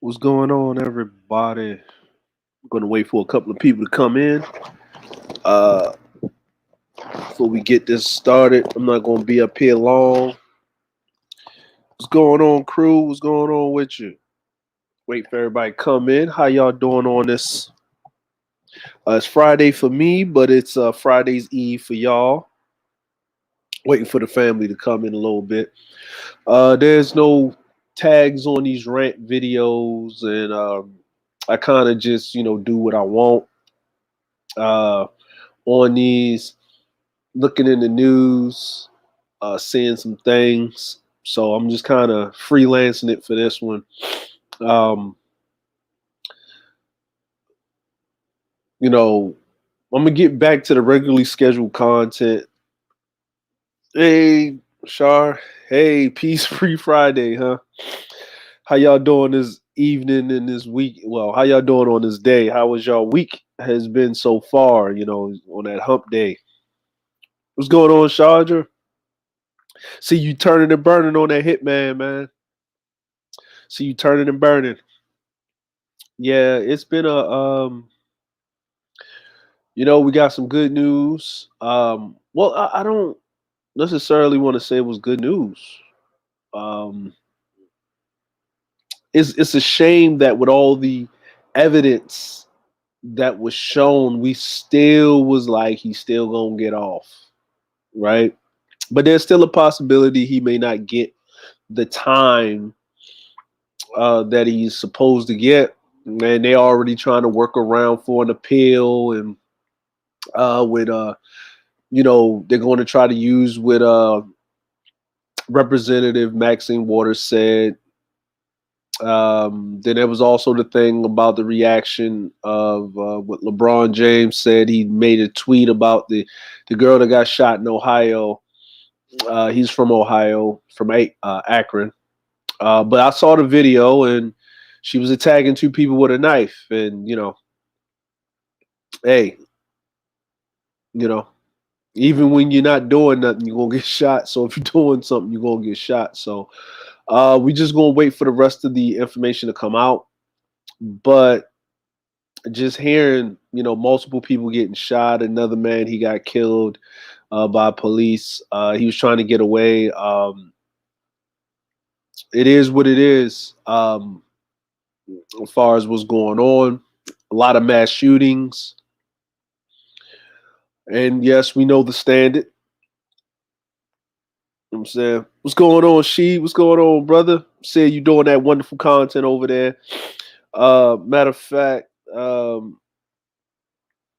What's going on, everybody? I'm gonna wait for a couple of people to come in. Uh, Before we get this started, I'm not gonna be up here long. What's going on, crew? What's going on with you? Wait for everybody to come in. How y'all doing on this? It's Friday for me, but it's Friday's Eve for y'all. Waiting for the family to come in a little bit. There's no tags on these rant videos, and I kind of just do what I want uh, on these. Looking in the news, seeing some things. So I'm just kind of freelancing it for this one. Um, I'm gonna get back to the regularly scheduled content. Hey, Shar. Hey, peace free Friday, huh? How y'all doing this evening and this week? Well, how y'all doing on this day? How was y'all week has been so far? On that hump day. What's going on, Charger? See you turning and burning on that hitman, man. See you turning and burning. Yeah, it's been we got some good news. Well, I don't necessarily want to say it was good news. Um, it's a shame that with all the evidence that was shown, we still was like he's still gonna get off, right? But there's still a possibility he may not get the time that he's supposed to get. And they already trying to work around for an appeal and with they're going to try to use with Representative Maxine Waters said. Then there was also the thing about the reaction of what LeBron James said. He made a tweet about the girl that got shot in Ohio. He's from Ohio, from Akron. But I saw the video, and she was attacking two people with a knife. And hey, you know, even when you're not doing nothing, you're gonna get shot. So if you're doing something, you're gonna get shot. So we just gonna wait for the rest of the information to come out. But just hearing, multiple people getting shot, another man he got killed by police. He was trying to get away. It is what it is. As far as what's going on, a lot of mass shootings, and yes, we know the standard. You know what I'm saying, what's going on, She? What's going on, brother? Say you doing that wonderful content over there. Matter of fact, you know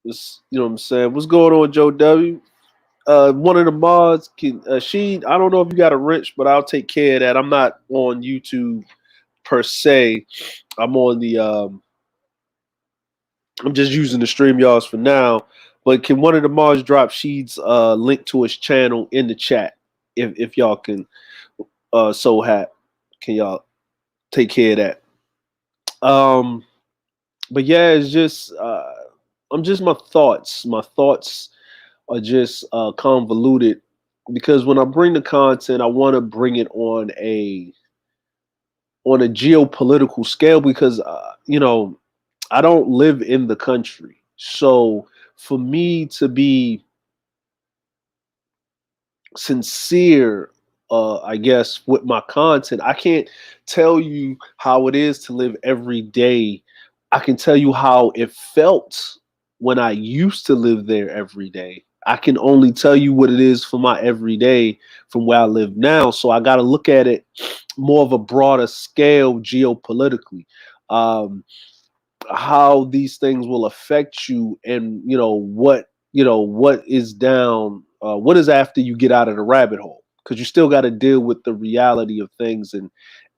what I'm saying. What's going on, Joe W? One of the mods can She. I don't know if you got a wrench, but I'll take care of that. I'm not on YouTube per se. I'm on the. I'm just using the StreamYards for now. But can one of the mods drop Sheed's link to his channel in the chat if y'all can so hat? Can y'all take care of that? But yeah, it's just I'm just my thoughts. My thoughts are just convoluted because when I bring the content, I want to bring it on a geopolitical scale because I don't live in the country, so for me to be sincere, I guess, with my content, I can't tell you how it is to live every day. I can tell you how it felt when I used to live there every day. I can only tell you what it is for my everyday from where I live now. So I got to look at it more of a broader scale geopolitically. Um, how these things will affect you, and what is down, what is after you get out of the rabbit hole, because you still got to deal with the reality of things,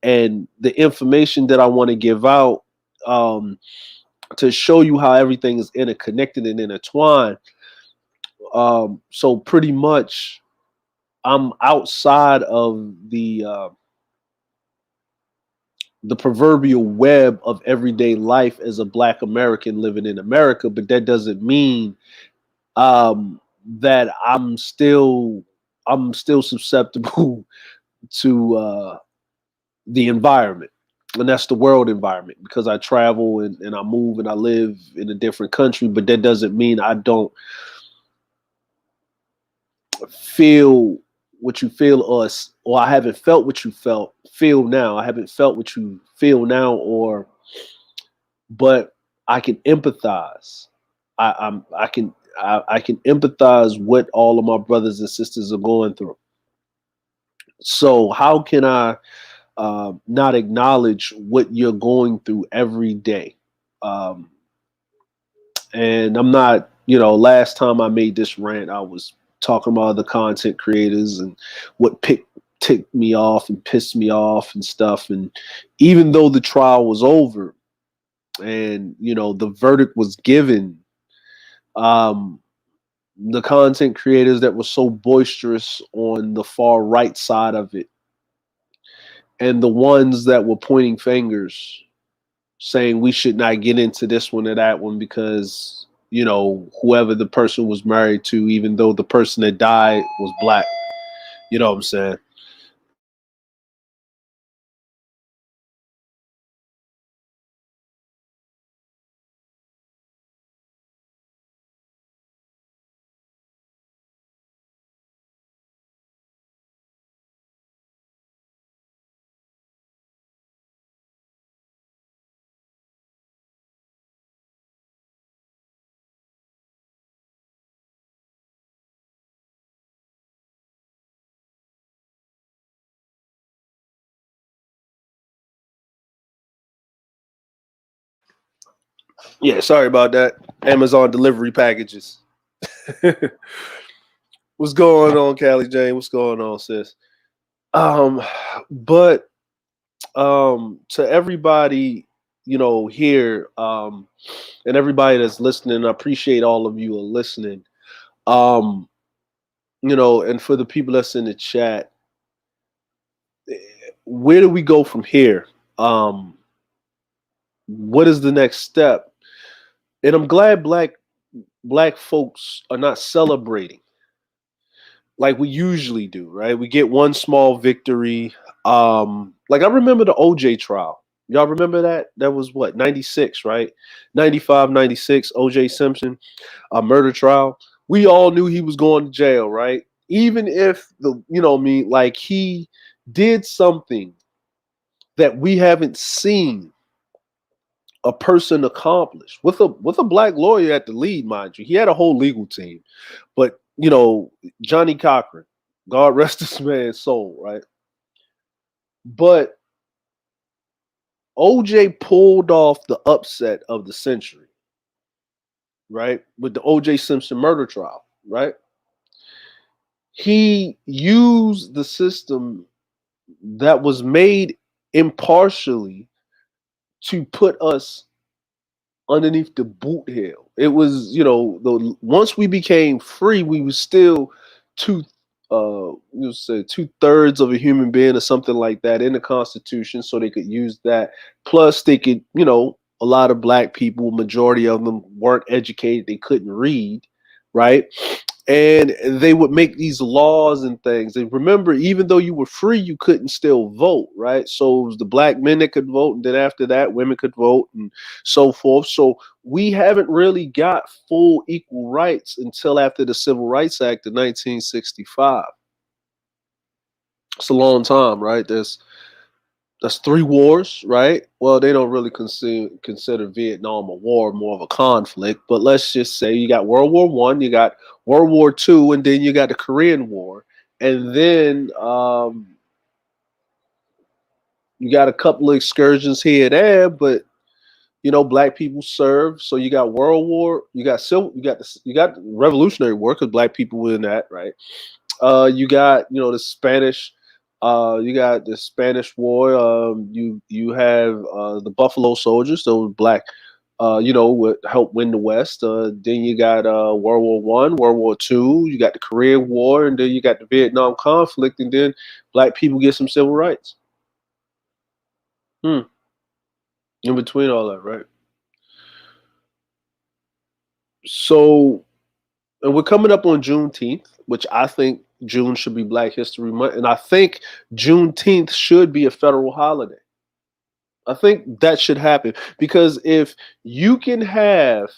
and the information that I want to give out, to show you how everything is interconnected and intertwined. So pretty much I'm outside of the proverbial web of everyday life as a Black American living in America, but that doesn't mean that I'm still susceptible to the environment. and that's the world environment, because I travel and I move and I live in a different country. But that doesn't mean I don't feel what you feel, or I haven't felt what you feel now. I haven't felt what you feel now, but I can empathize. I can empathize what all of my brothers and sisters are going through. So how can I not acknowledge what you're going through every day? Um, and I'm not, last time I made this rant, I was talking about other content creators and what ticked me off and pissed me off and stuff. And even though the trial was over and, the verdict was given, um, the content creators that were so boisterous on the far right side of it, and the ones that were pointing fingers saying we should not get into this one or that one because, whoever the person was married to, even though the person that died was black. You know what I'm saying? Yeah, sorry about that. Amazon delivery packages. What's going on, Callie Jane? What's going on, sis? Um, but to everybody, here, and everybody that's listening, I appreciate all of you are listening. Um, and for the people that's in the chat, where do we go from here? What is the next step? And I'm glad black folks are not celebrating like we usually do, right? We get one small victory. Like I remember the OJ trial. Y'all remember that? That was what, 96, right? 95, 96, OJ Simpson, a murder trial. We all knew he was going to jail, right? Even if like he did something that we haven't seen a person accomplish with a black lawyer at the lead, mind you. He had a whole legal team. But, Johnny Cochran, God rest this man's soul, right? But OJ pulled off the upset of the century, right? With the OJ Simpson murder trial, right? He used the system that was made impartially to put us underneath the boot hill. It was, once we became free, we were still two you say 2/3 of a human being or something like that in the Constitution, so they could use that. Plus they could, a lot of black people, majority of them weren't educated, they couldn't read, right? And they would make these laws and things. And remember, even though you were free, you couldn't still vote, right? So it was the black men that could vote, and then after that, women could vote, and so forth. So we haven't really got full equal rights until after the Civil Rights Act of 1965. It's a long time, right? That's 3 wars, right? Well, they don't really consider Vietnam a war, more of a conflict. But let's just say you got World War One, you got World War Two, and then you got the Korean War, and then you got a couple of excursions here and there. But black people served, so you got World War, you got the Revolutionary War because black people were in that, right? You got the Spanish. You got the Spanish War. You have the Buffalo Soldiers, those black. Would help win the West. Then you got World War One, World War Two. You got the Korean War, and then you got the Vietnam conflict, and then black people get some civil rights. In between all that, right? So, and we're coming up on Juneteenth, which I think June should be Black History Month, and I think Juneteenth should be a federal holiday. I think that should happen because if you can have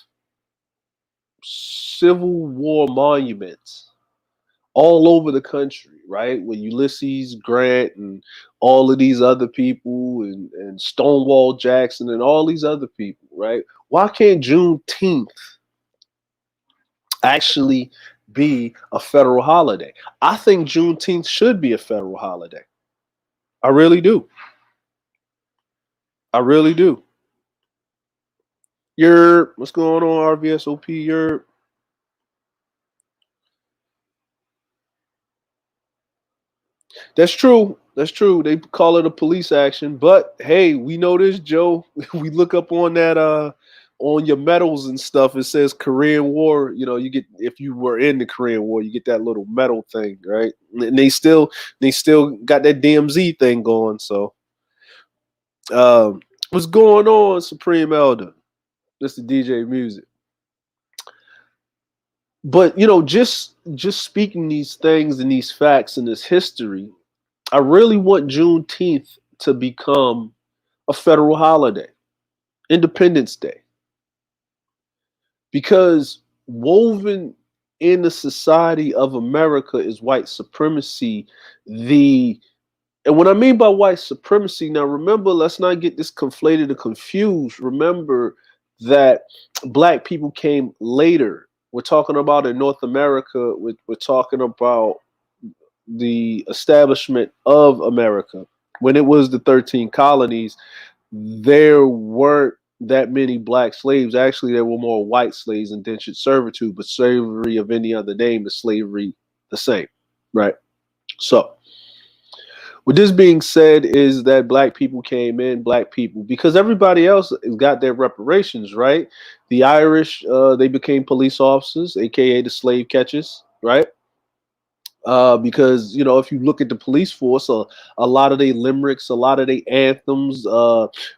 Civil War monuments all over the country, right? With Ulysses Grant and all of these other people and Stonewall Jackson and all these other people, right? Why can't Juneteenth actually be a federal holiday? I think Juneteenth should be a federal holiday. I really do. I really do. What's going on, RVSOP? That's true. That's true. They call it a police action, but hey, we know this, Joe. We look up on that on your medals and stuff. It says Korean War. You know, you get if you were in the Korean War, you get that little medal thing, right? And they still got that DMZ thing going. So, what's going on, Supreme Elder? Mr. DJ Music. But just speaking these things and these facts and this history, I really want Juneteenth to become a federal holiday, Independence Day, because woven in the society of America is white supremacy. And what I mean by white supremacy, now remember, let's not get this conflated and confused. Remember that black people came later. We're talking about in North America, we're talking about the establishment of America. When it was the 13 colonies, there weren't that many black slaves. Actually, there were more white slaves, indentured servitude, but slavery of any other name is slavery the same, right? So, with this being said, is that black people came in, black people, because everybody else got their reparations, right? The Irish, they became police officers, aka the slave catchers, right? Because if you look at the police force, a lot of their limericks, a lot of their anthems.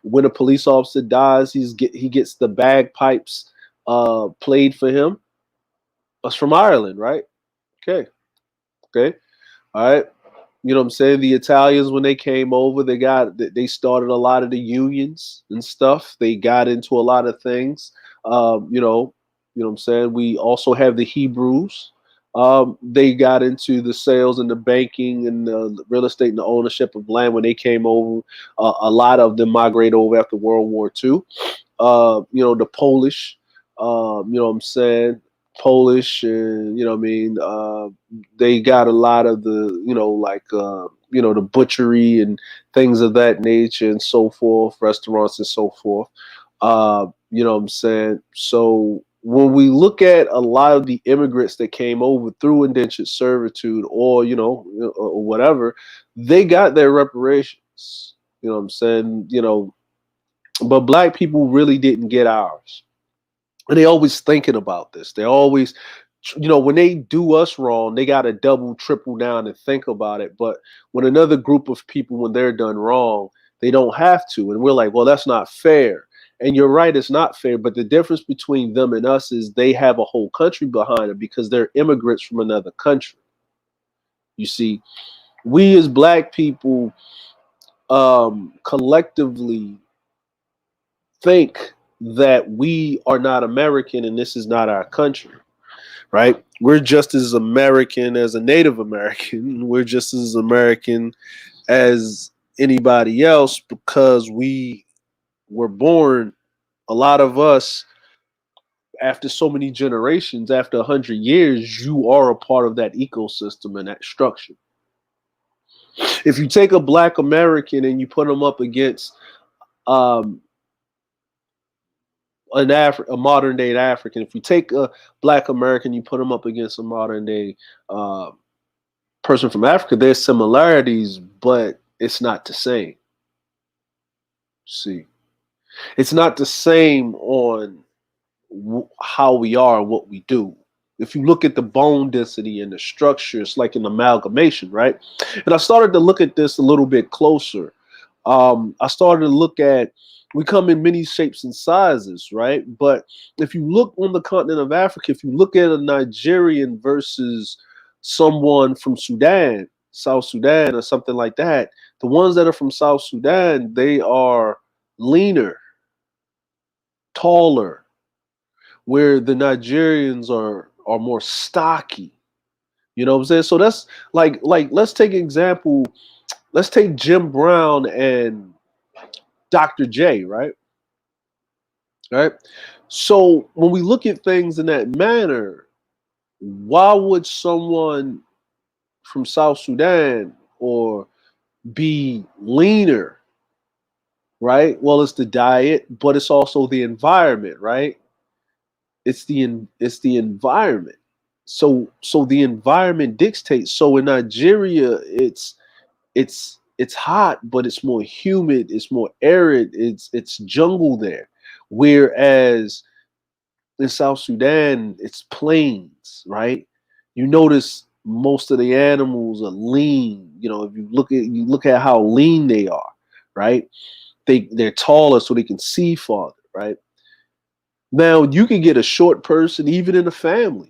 When a police officer dies, he gets the bagpipes played for him. That's from Ireland, right? Okay, okay, all right. You know what I'm saying? The Italians, when they came over, they started a lot of the unions and stuff. They got into a lot of things. You know what I'm saying? We also have the Hebrews. They got into the sales and the banking and the real estate and the ownership of land when they came over. A lot of them migrated over after World War II. The Polish, you know what I'm saying? Polish and you know what I mean they got a lot of the the butchery and things of that nature and so forth, restaurants and so forth. You know what I'm saying? So when we look at a lot of the immigrants that came over through indentured servitude or or whatever, they got their reparations. You know what I'm saying? But black people really didn't get ours. And they always thinking about this. They always, when they do us wrong, they got to double, triple down and think about it. But when another group of people, when they're done wrong, they don't have to. And we're like, well, that's not fair. And you're right, it's not fair. But the difference between them and us is they have a whole country behind them because they're immigrants from another country. You see, we as black people collectively think that we are not American and this is not our country, right? We're just as American as a Native American. We're just as American as anybody else because we were born, a lot of us, after so many generations, after 100 years, you are a part of that ecosystem and that structure. If you take a black American and you put them up against um, a modern day African. If you take a black American, you put them up against a modern day person from Africa, there's similarities, but it's not the same. See, it's not the same on how we are and what we do. If you look at the bone density and the structure, it's like an amalgamation, right? And I started to look at this a little bit closer. I started to look at, we come in many shapes and sizes, right? But if you look on the continent of Africa, if you look at a Nigerian versus someone from Sudan, South Sudan, or something like that, the ones that are from South Sudan, they are leaner, taller, where the Nigerians are more stocky. You know what I'm saying? So that's like let's take an example. Let's take Jim Brown and Dr. J, right? Right. So when we look at things in that manner, why would someone from South Sudan or be leaner, right? Well, it's the diet, but it's also the environment, right? It's the environment. So the environment dictates. So in Nigeria, it's hot, but it's more humid, it's more arid, it's jungle there. Whereas in South Sudan, it's plains, right? You notice most of the animals are lean. You know, if you look at how lean they are, right? They're taller so they can see farther, right? Now you can get a short person even in a family.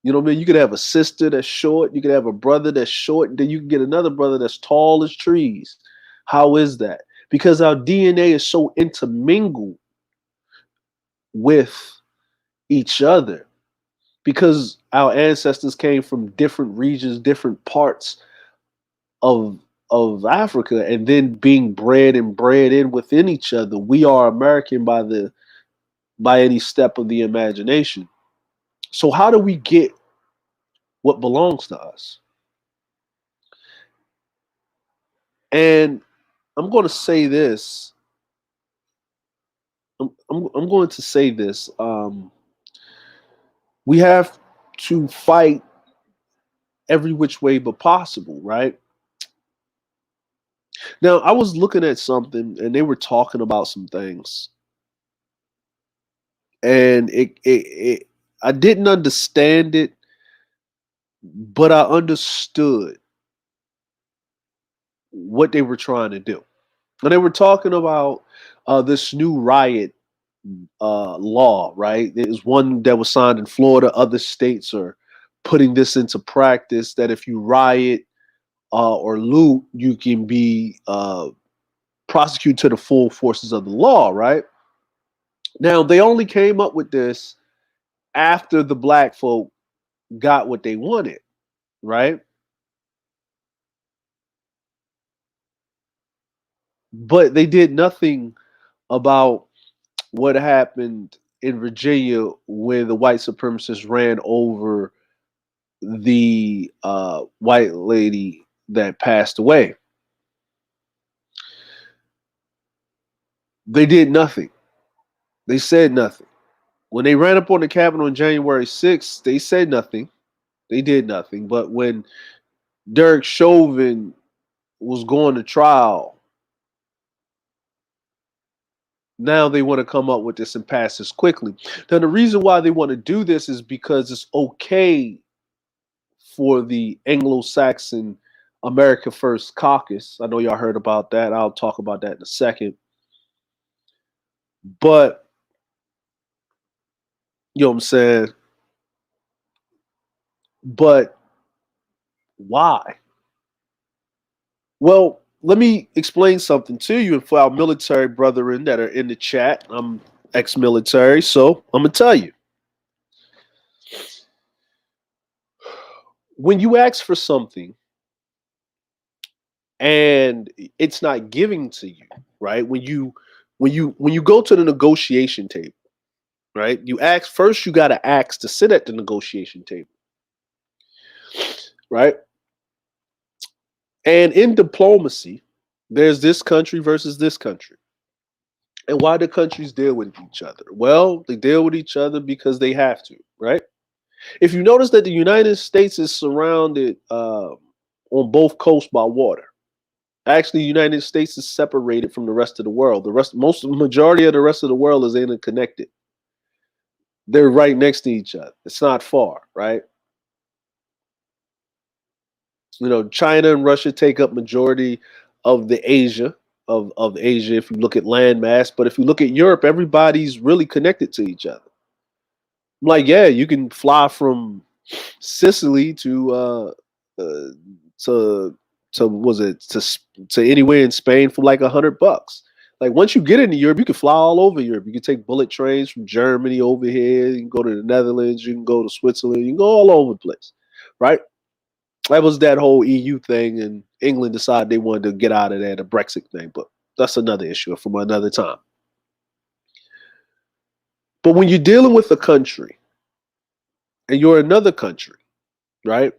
You know what I mean? You could have a sister that's short, you could have a brother that's short, and then you can get another brother that's tall as trees. How is that? Because our DNA is so intermingled with each other. Because our ancestors came from different regions, different parts of of Africa, and then being bred and bred in within each other, we are American by any step of the imagination. So how do we get what belongs to us? And I'm going to say this. I'm going to say this. We have to fight every which way but possible, right? Now, I was looking at something, and they were talking about some things, and I didn't understand it, but I understood what they were trying to do. And they were talking about this new riot law, right? There's one that was signed in Florida. Other states are putting this into practice that if you riot or loot, you can be prosecuted to the full forces of the law, right? Now, they only came up with this after the black folk got what they wanted, right? But they did nothing about what happened in Virginia when the white supremacists ran over the white lady that passed away. They did nothing. They said nothing. When they ran up on the Capitol on January 6th, they said nothing. They did nothing. But when Derek Chauvin was going to trial, now they want to come up with this and pass this quickly. Now, the reason why they want to do this is because it's okay for the Anglo-Saxon America First caucus. I know y'all heard about that. I'll talk about that in a second. But, you know what I'm saying? But why? Well, let me explain something to you and for our military brethren that are in the chat. I'm ex-military, so I'm going to tell you. When you ask for something and it's not giving to you, right? When you go to the negotiation table, right? You ask first, you got to ask to sit at the negotiation table, right? And in diplomacy, there's this country versus this country. And why do countries deal with each other? Well, they deal with each other because they have to, right? If you notice that the United States is surrounded on both coasts by water. Actually, the United States is separated from the rest of the world. Majority of the rest of the world is interconnected. They're right next to each other. It's not far, right? You know, China and Russia take up majority of the Asia of Asia if you look at land mass. But if you look at Europe, everybody's really connected to each other. Like, yeah, you can fly from Sicily uh to was it to anywhere in Spain for like $100. Like once you get into Europe, you can fly all over Europe. You can take bullet trains from Germany over here. You can go to the Netherlands. You can go to Switzerland. You can go all over the place, right? That was that whole EU thing, and England decided they wanted to get out of there, the Brexit thing. But that's another issue from another time. But when you're dealing with a country and you're another country, right?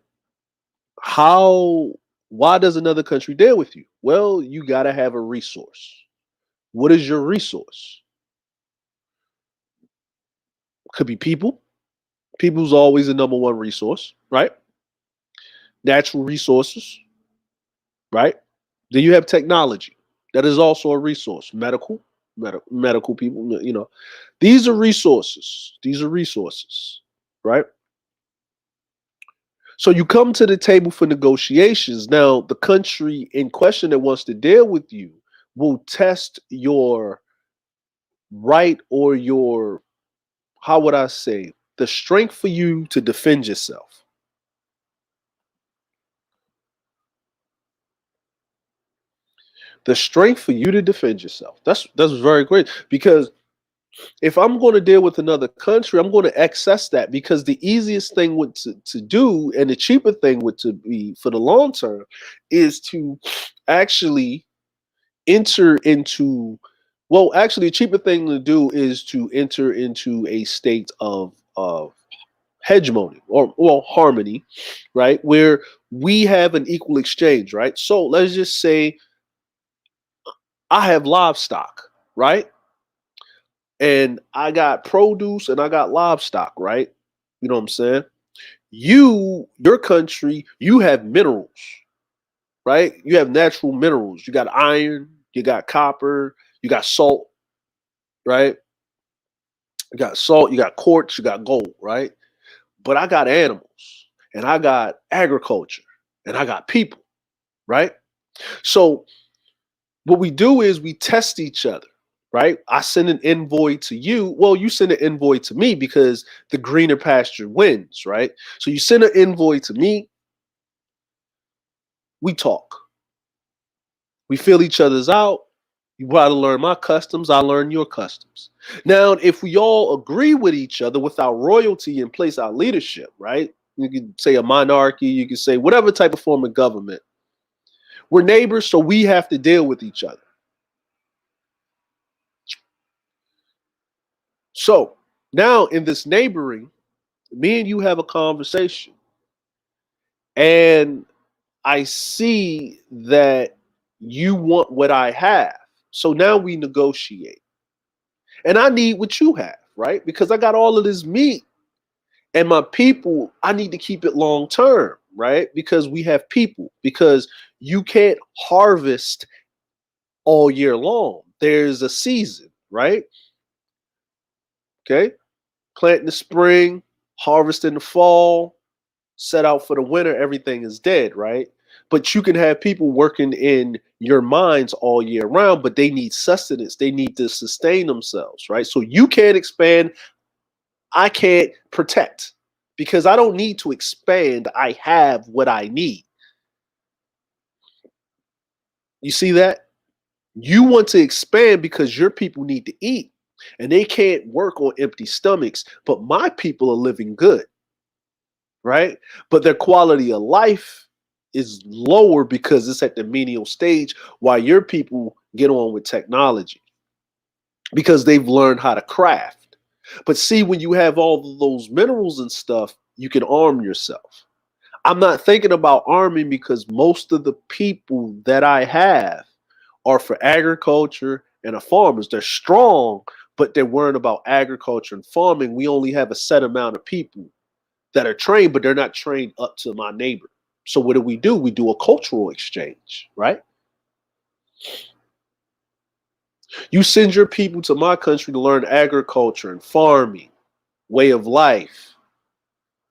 Why does another country deal with you? Well, you got to have a resource. What is your resource? Could be people. People's always the number one resource, right? Natural resources, right? Then you have technology. That is also a resource. Medical people, you know. These are resources. These are resources, right? So you come to the table for negotiations. Now, the country in question that wants to deal with you will test your right or your, how would I say, the strength for you to defend yourself. The strength for you to defend yourself. That's very great, because if I'm going to deal with another country, I'm going to access that, because the easiest thing to do, and the cheaper thing would to be for the long term, is to actually enter into, well, actually the cheaper thing to do is to enter into a state of hegemony, or well, harmony, right? Where we have an equal exchange, right? So let's just say I have livestock, right? And I got produce and I got livestock, right? You know what I'm saying? Your country, you have minerals, right? You have natural minerals. You got iron, you got copper, you got salt, right? You got salt, you got quartz, you got gold, right? But I got animals and I got agriculture and I got people, right? So what we do is we test each other, right? I send an envoy to you. Well, you send an envoy to me because the greener pasture wins, right? So you send an envoy to me. We talk. We feel each other's out. You try to learn my customs. I learn your customs. Now, if we all agree with each other with our royalty in place, our leadership, right? You could say a monarchy. You could say whatever type of form of government. We're neighbors, so we have to deal with each other. So now in this neighboring, me and you have a conversation, and I see that you want what I have. So now we negotiate. And I need what you have, right? Because I got all of this meat, and my people, I need to keep it long term, right? Because we have people, because you can't harvest all year long. There's a season, right? Okay. Plant in the spring, harvest in the fall, set out for the winter, everything is dead, right? But you can have people working in your mines all year round, but they need sustenance. They need to sustain themselves, right? So you can't expand. I can't protect, because I don't need to expand. I have what I need. You see that? You want to expand because your people need to eat, and they can't work on empty stomachs. But my people are living good, right? But their quality of life is lower because it's at the menial stage, while your people get on with technology because they've learned how to craft. But see, when you have all of those minerals and stuff, you can arm yourself. I'm not thinking about arming because most of the people that I have are for agriculture and farmers. They're strong, but they're worrying about agriculture and farming. We only have a set amount of people that are trained, but they're not trained up to my neighbor. So what do? We do a cultural exchange, right? You send your people to my country to learn agriculture and farming, way of life,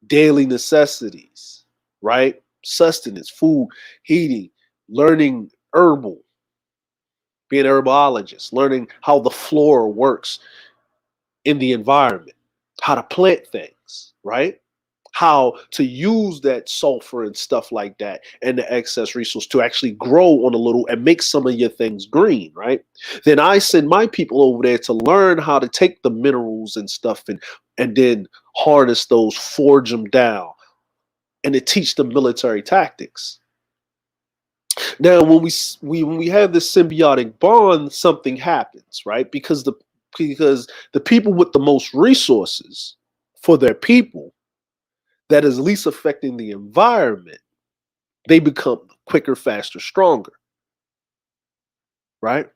daily necessities, right? Sustenance, food, heating, learning herbal, being an herbologist, learning how the flora works in the environment, how to plant things, right? how to use that sulfur and stuff like that and the excess resource to actually grow on a little and make some of your things green, right? Then I send my people over there to learn how to take the minerals and stuff and then harness those, forge them down, and to teach them military tactics. Now, when we have this symbiotic bond, something happens, right? Because the people with the most resources for their people that is least affecting the environment, they become quicker, faster, stronger, right?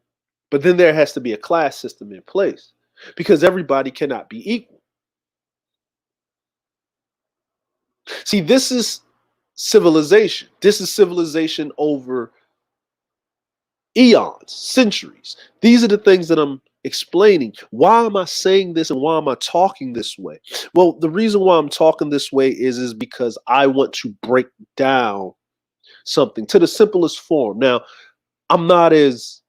But then there has to be a class system in place because everybody cannot be equal. See, this is civilization. This is civilization over eons, centuries. These are the things that I'm explaining. Why am I saying this and why am I talking this way? Well, the reason why I'm talking this way is because I want to break down something to the simplest form. Now, I'm not as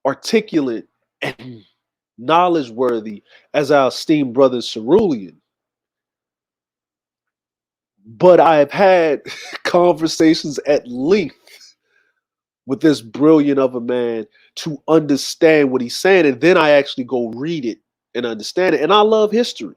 articulate and knowledge worthy as our esteemed brother Cerulean, but I've had conversations at length with this brilliant of a man to understand what he's saying. And then I actually go read it and understand it. And I love history.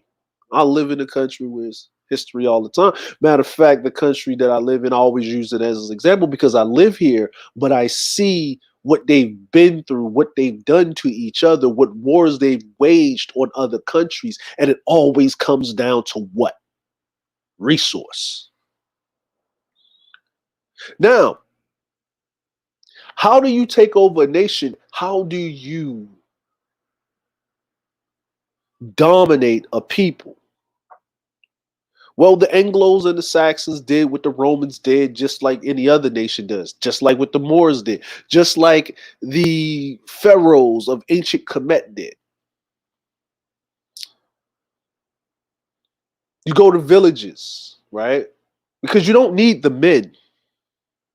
I live in a country with history all the time. Matter of fact, the country that I live in, I always use it as an example because I live here, but I see what they've been through, what they've done to each other, what wars they've waged on other countries. And it always comes down to what? Resource. Now, how do you take over a nation? How do you dominate a people? Well, the Anglos and the Saxons did what the Romans did, just like any other nation does, just like what the Moors did, just like the pharaohs of ancient Kemet did. You go to villages, right? Because you don't need the men.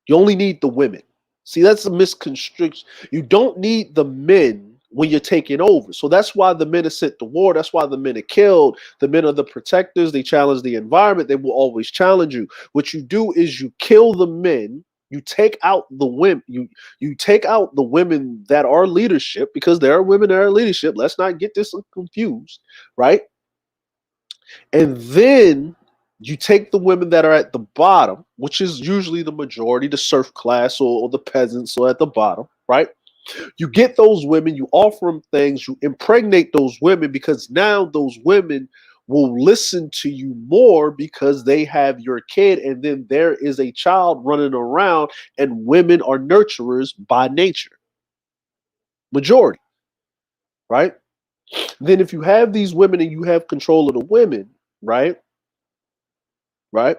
You only need the women. See, that's a misconstruction. You don't need the men when you're taking over. So that's why the men are sent to war. That's why the men are killed. The men are the protectors. They challenge the environment. They will always challenge you. What you do is you kill the men. You take out the women. You take out the women that are leadership, because there are women that are leadership. Let's not get this confused, right? And then you take the women that are at the bottom, which is usually the majority, the serf class or the peasants or at the bottom, right? You get those women, you offer them things, you impregnate those women, because now those women will listen to you more because they have your kid, and then there is a child running around, and women are nurturers by nature. Majority, right? Then if you have these women and you have control of the women, right? Right?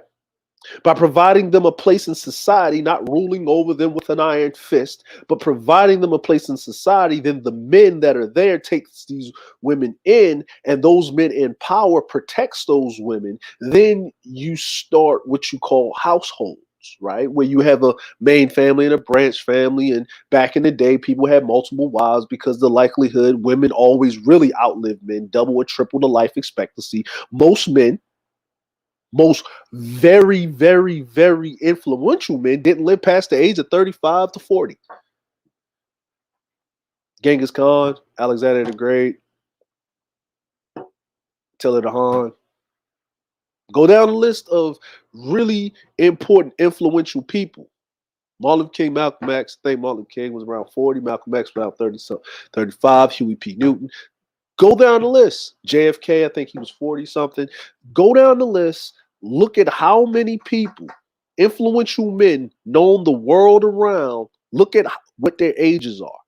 By providing them a place in society, not ruling over them with an iron fist, but providing them a place in society, then the men that are there takes these women in, and those men in power protects those women. Then you start what you call households, right? Where you have a main family and a branch family. And back in the day, people had multiple wives because the likelihood women always really outlive men, double or triple the life expectancy. Most very, very, very influential men didn't live past the age of 35 to 40. Genghis Khan, Alexander the Great, Attila the Hun. Go down the list of really important, influential people. Martin Luther King, Malcolm X. I think Martin Luther King was around 40. Malcolm X was around 30, so 35. Huey P. Newton. Go down the list. JFK, I think he was 40 something. Go down the list. Look at how many people, influential men known the world around, look at what their ages are.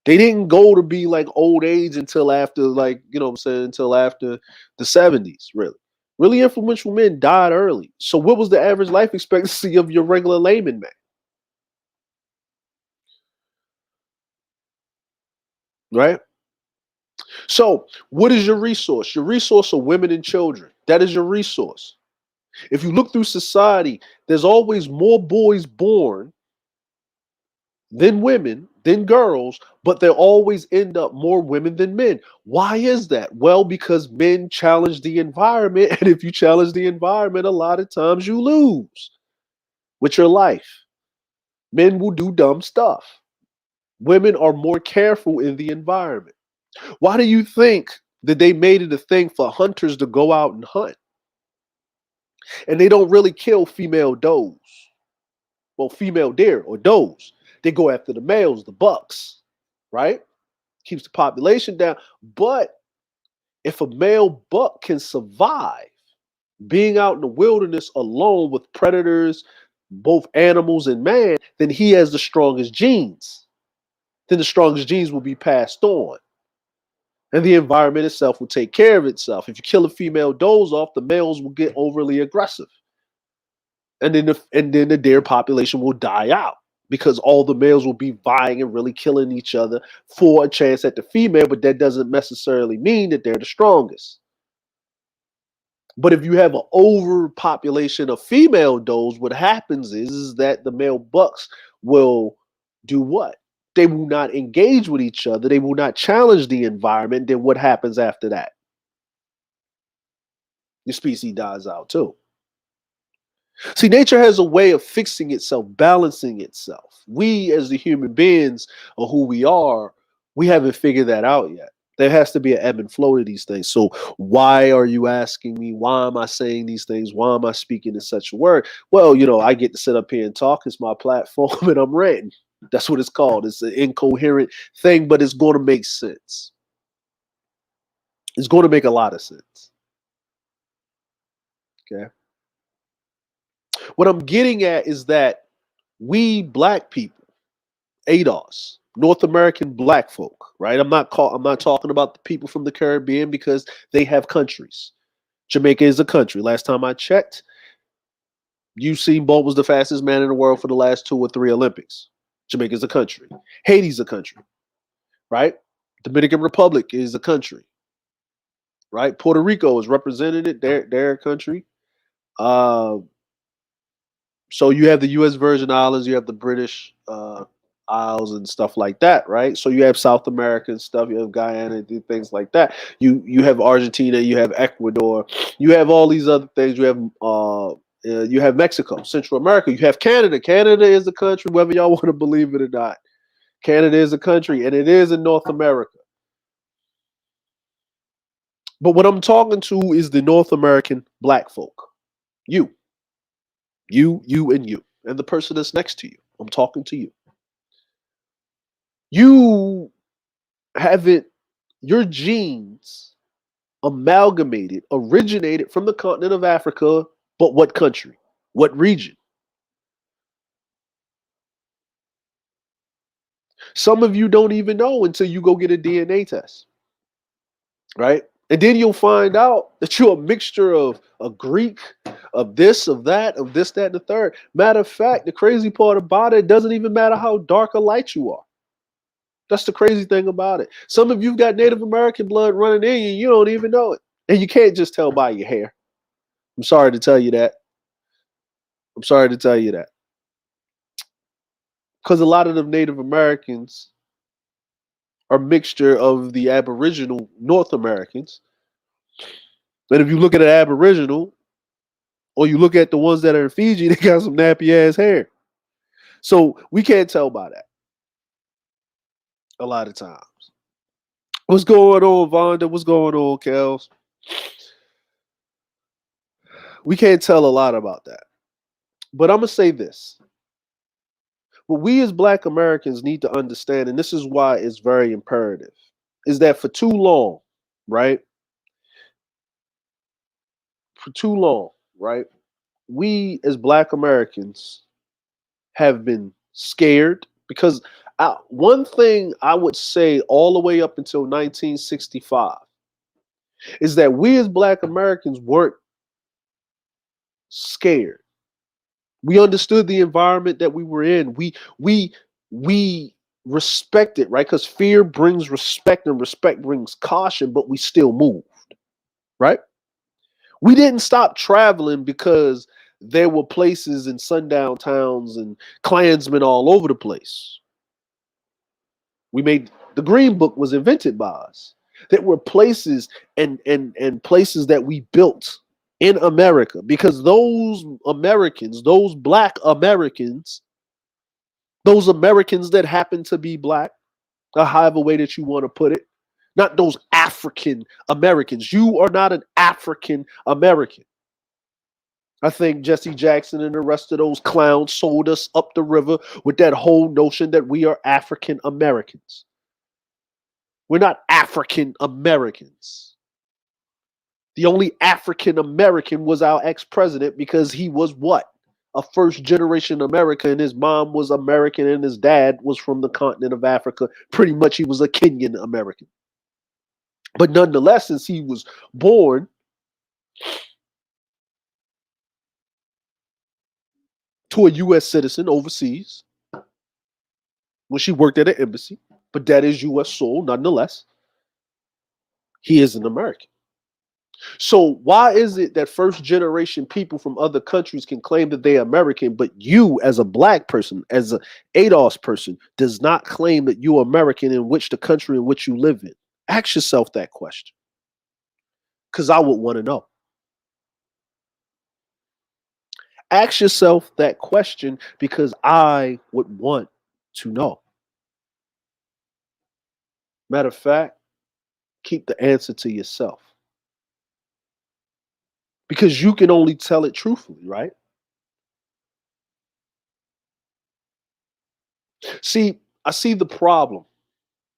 They didn't go to be like old age until after, like, you know what I'm saying, until after the 70s, really. Really influential men died early. So what was the average life expectancy of your regular layman man? Right? So what is your resource? Your resource are women and children. That is your resource. If you look through society, there's always more boys born then women, then girls, but they always end up more women than men. Why is that? Well, because men challenge the environment, and if you challenge the environment, a lot of times you lose with your life. Men will do dumb stuff. Women are more careful in the environment. Why do you think that they made it a thing for hunters to go out and hunt? And they don't really kill female does. Well, female deer or does. They go after the males, the bucks, right? Keeps the population down. But if a male buck can survive being out in the wilderness alone with predators, both animals and man, then he has the strongest genes. Then the strongest genes will be passed on. And the environment itself will take care of itself. If you kill a female does off, the males will get overly aggressive. And then the deer population will die out because all the males will be vying and really killing each other for a chance at the female, but that doesn't necessarily mean that they're the strongest. But if you have an overpopulation of female does, what happens is that the male bucks will do what? They will not engage with each other. They will not challenge the environment. Then what happens after that? The species dies out too. See, nature has a way of fixing itself, balancing itself. We, as the human beings, or who we are, we haven't figured that out yet. There has to be an ebb and flow to these things. So why are you asking me? Why am I saying these things? Why am I speaking in such a word? Well, I get to sit up here and talk. It's my platform and I'm ranting. That's what it's called. It's an incoherent thing, but it's going to make sense. It's going to make a lot of sense. Okay. What I'm getting at is that we black people, ADOS, North American black folk, right? I'm not talking about the people from the Caribbean because they have countries. Jamaica is a country. Last time I checked, Usain Bolt was the fastest man in the world for the last 2 or 3 Olympics. Jamaica is a country. Haiti's a country, right? Dominican Republic is a country, right? Puerto Rico is represented. They're a country. So you have the U.S. Virgin Islands, you have the British Isles and stuff like that, right? So you have South American stuff, you have Guyana, things like that. You have Argentina, you have Ecuador, you have all these other things. You have Mexico, Central America, you have Canada. Canada is a country, whether y'all want to believe it or not. Canada is a country, and it is in North America. But what I'm talking to is the North American black folk. You, and the person that's next to you. I'm talking to you. You haven't, your genes originated from the continent of Africa, but what country? What region? Some of you don't even know until you go get a DNA test, right? And then you'll find out that you're a mixture of a Greek, of this, of that, of this, that, and the third. Matter of fact, the crazy part about it doesn't even matter how dark or light you are. That's the crazy thing about it. Some of you've got Native American blood running in you, you don't even know it. And you can't just tell by your hair. I'm sorry to tell you that. I'm sorry to tell you that. Because a lot of them Native Americans are a mixture of the Aboriginal North Americans. And if you look at an Aboriginal, or you look at the ones that are in Fiji, they got some nappy ass hair. So we can't tell by that a lot of times. What's going on, Vonda? What's going on, Kels? We can't tell a lot about that. But I'm going to say this. What we as Black Americans need to understand, and this is why it's very imperative, is that for too long, right? For too long, right? We as Black Americans have been scared because one thing I would say all the way up until 1965 is that we as Black Americans weren't scared. We understood the environment that we were in. We respect it, right? Because fear brings respect and respect brings caution, but we still moved, right? We didn't stop traveling because there were places in sundown towns and Klansmen all over the place. The Green Book was invented by us. There were places and places that we built in America because those Americans, those black Americans, those Americans that happen to be black, or however way that you want to put it, not those African Americans. You are not an African American. I think Jesse Jackson and the rest of those clowns sold us up the river with that whole notion that we are African Americans. We're not African Americans. The only African American was our ex president because he was what? A first generation American, and his mom was American and his dad was from the continent of Africa. Pretty much he was a Kenyan American. But nonetheless, since he was born to a U.S. citizen overseas when she worked at an embassy, but that is U.S. soul nonetheless, he is an American. So why is it that first generation people from other countries can claim that they're American, but you as a black person, as a ADOS person, does not claim that you're American in which the country in which you live in? Ask yourself that question. Because I would want to know. Ask yourself that question because I would want to know. Matter of fact, keep the answer to yourself. Because you can only tell it truthfully, right? See, I see the problem.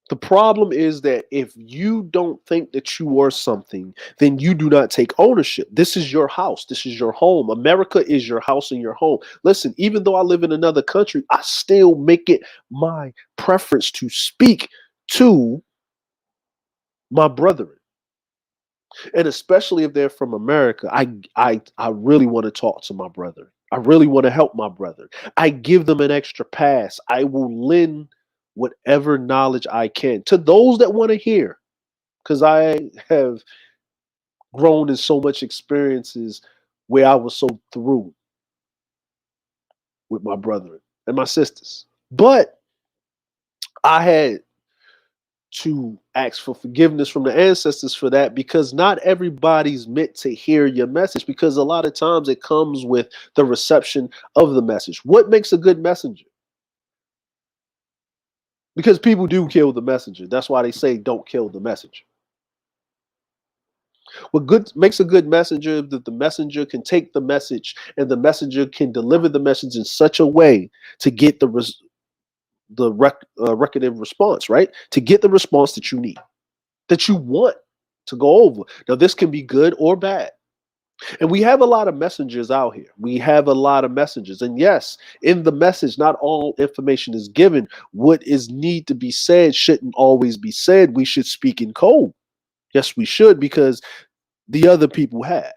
The problem is that if you don't think that you are something, then you do not take ownership. This is your house. This is your home. America is your house and your home. Listen, even though I live in another country, I still make it my preference to speak to my brethren. And especially if they're from America, I really want to talk to my brother. I really want to help my brother. I give them an extra pass. I will lend whatever knowledge I can to those that want to hear, because I have grown in so much experiences where I was so through with my brother and my sisters. But I had to ask for forgiveness from the ancestors for that because not everybody's meant to hear your message because a lot of times it comes with the reception of the message. What makes a good messenger? Because people do kill the messenger. That's why they say don't kill the messenger. What good makes a good messenger that the messenger can take the message and the messenger can deliver the message in such a way to get the recorded response, right? To get the response that you need, that you want to go over. Now, this can be good or bad. And we have a lot of messengers out here. We have a lot of messengers. And yes, in the message, not all information is given. What is need to be said shouldn't always be said. We should speak in code. Yes, we should, because the other people have.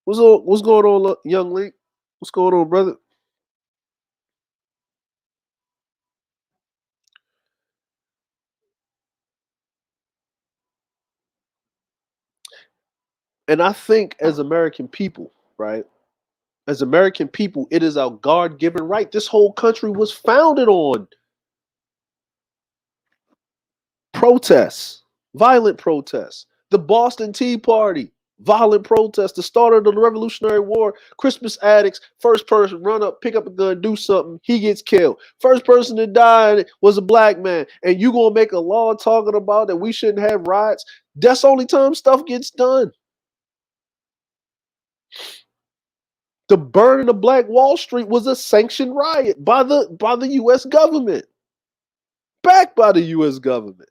What's going on, young Link? What's going on, brother? And I think as American people, right? As American people, it is our God-given right. This whole country was founded on protests, violent protests. The Boston Tea Party, violent protests. The start of the Revolutionary War, Christmas addicts, first person run up, pick up a gun, do something, he gets killed. First person to die was a black man. And you gonna make a law talking about that we shouldn't have riots? That's the only time stuff gets done. The burning of Black Wall Street was a sanctioned riot by the U.S. government, backed by the U.S. government.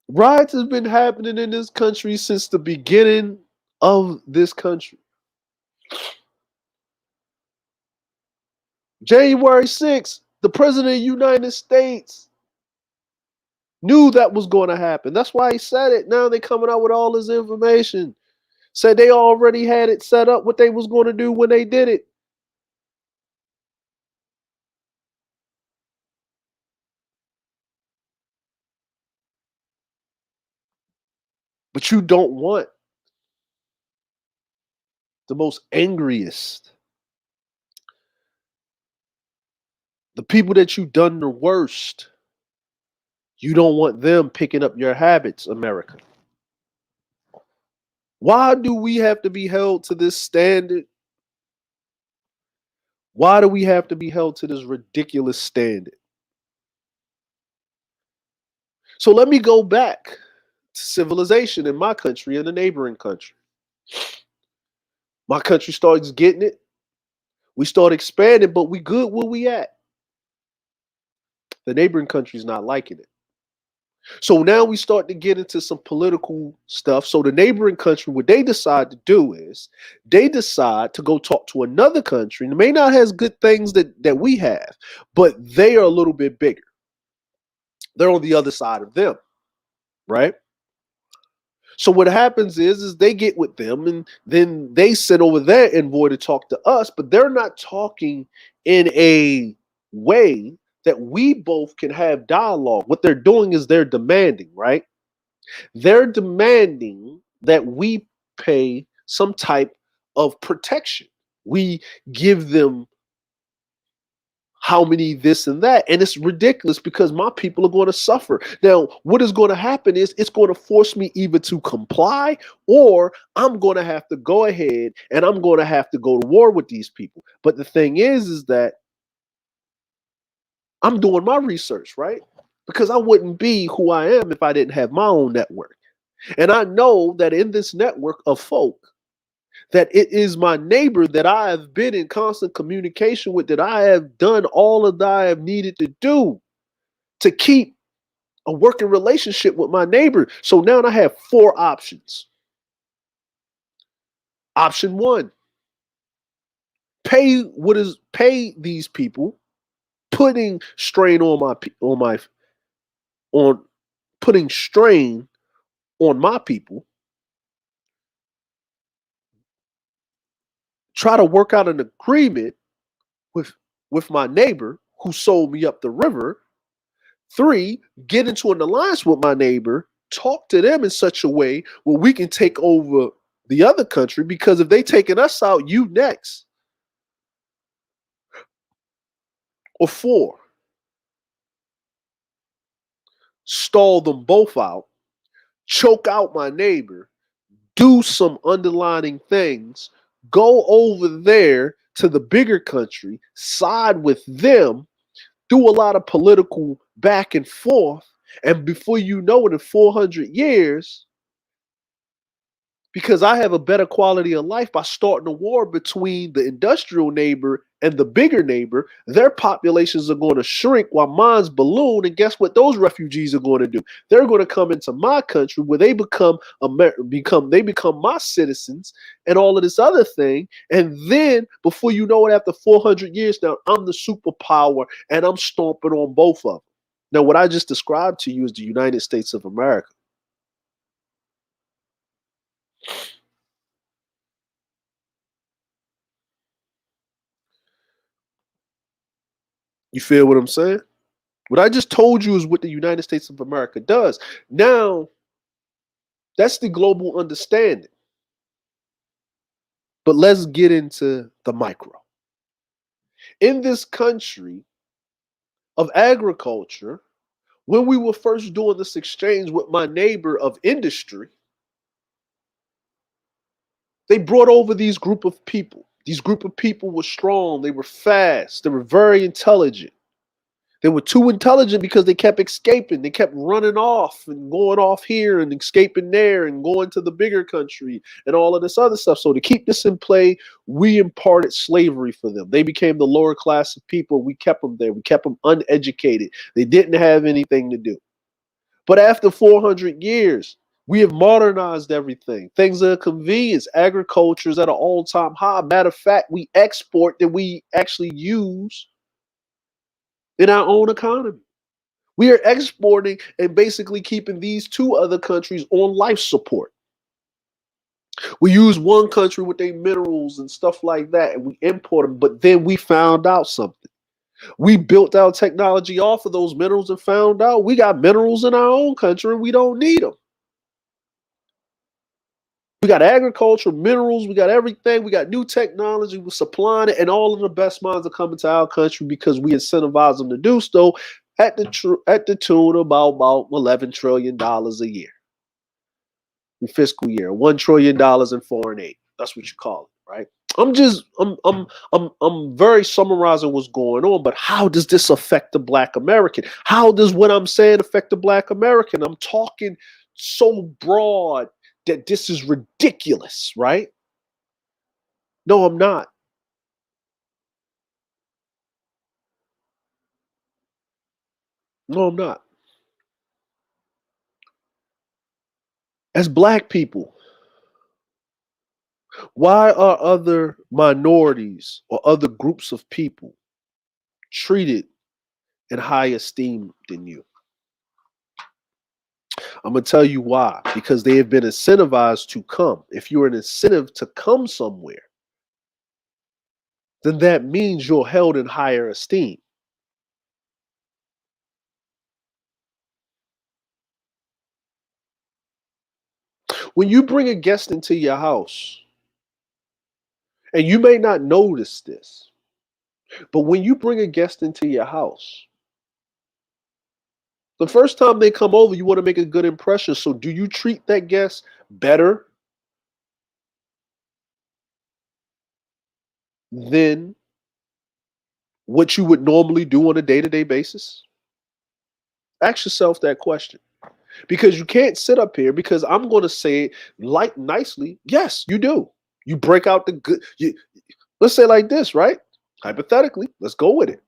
Riots have been happening in this country since the beginning of this country. January 6th, the President of the United States knew that was going to happen. That's why he said it. Now they're coming out with all this information. Said they already had it set up what they was going to do when they did it. But you don't want the most angriest, the people that you done the worst. You don't want them picking up your habits, America. Why do we have to be held to this standard? Why do we have to be held to this ridiculous standard? So let me go back to civilization in my country and the neighboring country. My country starts getting it. We start expanding, but we good where we at. The neighboring country's not liking it. So now we start to get into some political stuff. So the neighboring country, what they decide to do is they decide to go talk to another country that may not have good things that we have, but they are a little bit bigger. They're on the other side of them, right? So what happens is they get with them and then they sit over there envoy to talk to us, but they're not talking in a way that we both can have dialogue. What they're doing is they're demanding, right? They're demanding that we pay some type of protection. We give them how many this and that. And it's ridiculous because my people are going to suffer. Now, what is going to happen is it's going to force me either to comply or I'm going to have to go ahead and I'm going to have to go to war with these people. But the thing is that I'm doing my research, right? Because I wouldn't be who I am if I didn't have my own network. And I know that in this network of folk, that it is my neighbor that I have been in constant communication with, that I have done all of that I have needed to do to keep a working relationship with my neighbor. So now I have 4 options. Option 1, pay these people, putting strain putting strain on my people. Try to work out an agreement with my neighbor who sold me up the river. 3, get into an alliance with my neighbor, talk to them in such a way where we can take over the other country, because if they taking us out, you next. Or 4, stall them both out, choke out my neighbor, do some underlining things, go over there to the bigger country, side with them, do a lot of political back and forth, and before you know it, in 400 years, because I have a better quality of life by starting a war between the industrial neighbor and the bigger neighbor, their populations are going to shrink while mine's balloon. And guess what those refugees are going to do? They're going to come into my country where they become my citizens and all of this other thing. And then before you know it, after 400 years now, I'm the superpower and I'm stomping on both of them. Now, what I just described to you is the United States of America. You feel what I'm saying? What I just told you is what the United States of America does. Now, that's the global understanding. But let's get into the micro. In this country of agriculture, when we were first doing this exchange with my neighbor of industry, they brought over these group of people. These group of people were strong. They were fast. They were very intelligent. They were too intelligent because they kept escaping. They kept running off and going off here and escaping there and going to the bigger country and all of this other stuff. So to keep this in play, we imparted slavery for them. They became the lower class of people. We kept them there. We kept them uneducated. They didn't have anything to do. But after 400 years, we have modernized everything. Things are convenience. Agriculture is at an all-time high. Matter of fact, we export than we actually use in our own economy. We are exporting and basically keeping these 2 other countries on life support. We use one country with their minerals and stuff like that, and we import them, but then we found out something. We built our technology off of those minerals and found out we got minerals in our own country and we don't need them. We got agriculture, minerals, we got everything. We got new technology, we're supplying it, and all of the best minds are coming to our country because we incentivize them to do so at the tune of about $11 trillion a year. In fiscal year, $1 trillion in foreign aid. That's what you call it, right? I'm very summarizing what's going on, but how does this affect the Black American? How does what I'm saying affect the Black American? I'm talking so broad that this is ridiculous, right? No, I'm not. No, I'm not. As Black people, why are other minorities or other groups of people treated in high esteem than you? I'm going to tell you why. Because they have been incentivized to come. If you're an incentive to come somewhere, then that means you're held in higher esteem. When you bring a guest into your house, and you may not notice this, but when you bring a guest into your house, the first time they come over, you want to make a good impression. So do you treat that guest better than what you would normally do on a day-to-day basis? Ask yourself that question. Because you can't sit up here, because I'm going to say it like nicely. Yes, you do. You break out the good. Let's say like this, right? Hypothetically, let's go with it.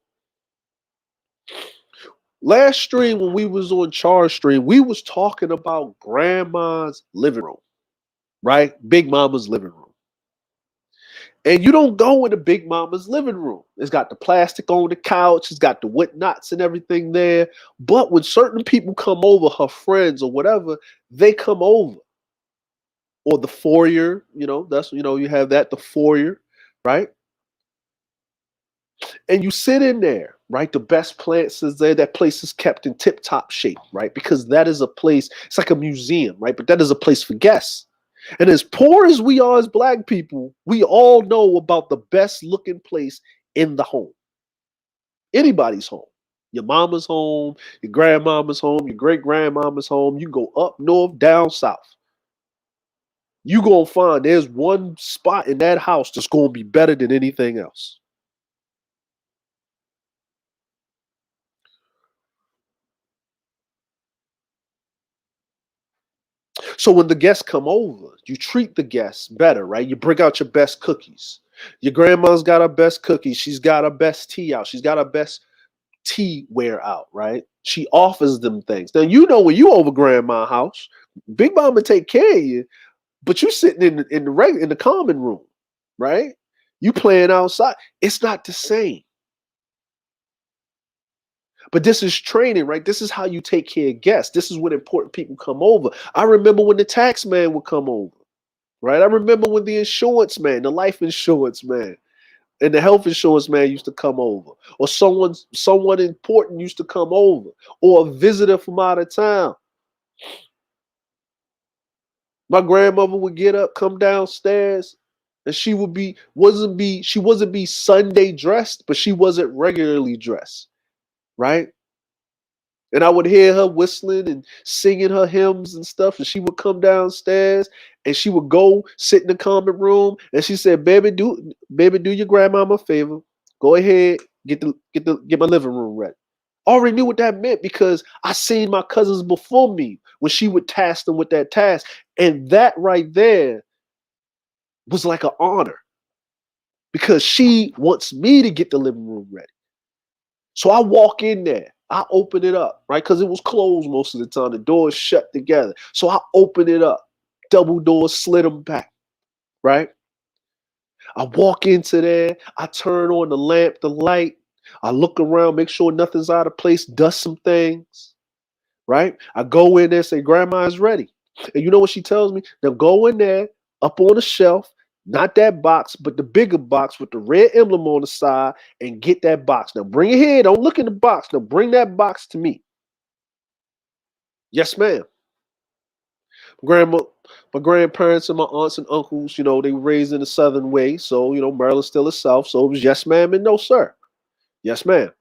Last stream, when we was on Char stream, we was talking about grandma's living room, right? Big mama's living room. And you don't go into Big Mama's living room. It's got the plastic on the couch. It's got the whatnots and everything there. But when certain people come over, her friends or whatever, they come over. Or the foyer, that's, you have that, the foyer, right? And you sit in there, right? The best plants is there. That place is kept in tip-top shape, right? Because that is a place, it's like a museum, right? But that is a place for guests. And as poor as we are as Black people, we all know about the best looking place in the home. Anybody's home. Your mama's home, your grandmama's home, your great grandmama's home. You go up north, down south. You gonna find there's one spot in that house that's gonna be better than anything else. So when the guests come over, you treat the guests better, right? You bring out your best cookies. Your grandma's got her best cookies. She's got her best tea out. She's got her best tea wear out, right? She offers them things. Now when you over grandma's house, Big Mama take care of you, but you sitting in the common room, right? You playing outside. It's not the same. But this is training, right? This is how you take care of guests. This is when important people come over. I remember when the tax man would come over, right? I remember when the insurance man, the life insurance man, and the health insurance man used to come over, or someone important used to come over, or a visitor from out of town. My grandmother would get up, come downstairs, and she wasn't be Sunday dressed, but she wasn't regularly dressed, right? And I would hear her whistling and singing her hymns and stuff. And she would come downstairs and she would go sit in the common room. And she said, do your grandmama a favor. Go ahead, get my living room ready. I already knew what that meant because I seen my cousins before me when she would task them with that task. And that right there was like an honor because she wants me to get the living room ready. So I walk in there. I open it up, right? Because it was closed most of the time. The doors shut together. So I open it up. Double doors, slid them back, right? I walk into there. I turn on the lamp, the light. I look around, make sure nothing's out of place, dust some things, right? I go in there, say, Grandma is ready. And you know what she tells me? Now go in there, up on the shelf, not that box, but the bigger box with the red emblem on the side, and get that box. Now bring it here. Don't look in the box. Now bring that box to me. Yes, ma'am. Grandma, My grandparents and my aunts and uncles, they were raised in the Southern way. So, Maryland's still the South. So it was yes, ma'am, and no, sir. Yes, ma'am.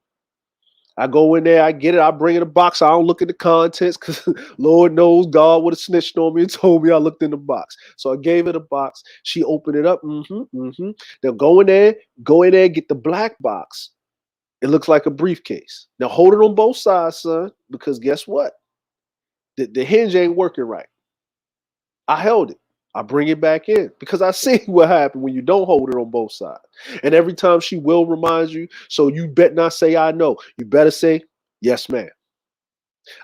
I go in there, I get it, I bring in a box. I don't look at the contents because Lord knows God would have snitched on me and told me I looked in the box. So I gave her the box. She opened it up. Now go in there, get the black box. It looks like a briefcase. Now hold it on both sides, son, because guess what? The hinge ain't working right. I held it. I bring it back in because I see what happened when you don't hold it on both sides. And every time she will remind you, so you bet not say I know. You better say, yes, ma'am.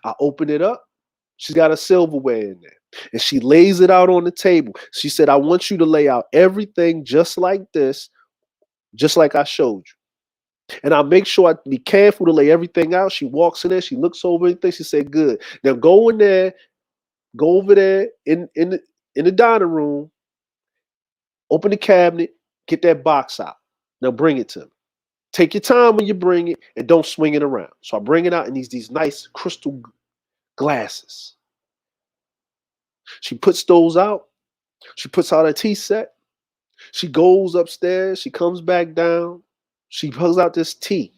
I open it up. She's got a silverware in there. And she lays it out on the table. She said, I want you to lay out everything just like this, just like I showed you. And I make sure I be careful to lay everything out. She walks in there, she looks over everything. She said, good. Now go in there, go over there in the dining room, open the cabinet, get that box out. Now bring it to me. Take your time when you bring it and don't swing it around. So I bring it out in these nice crystal glasses. She puts those out. She puts out a tea set. She goes upstairs. She comes back down. She pulls out this tea,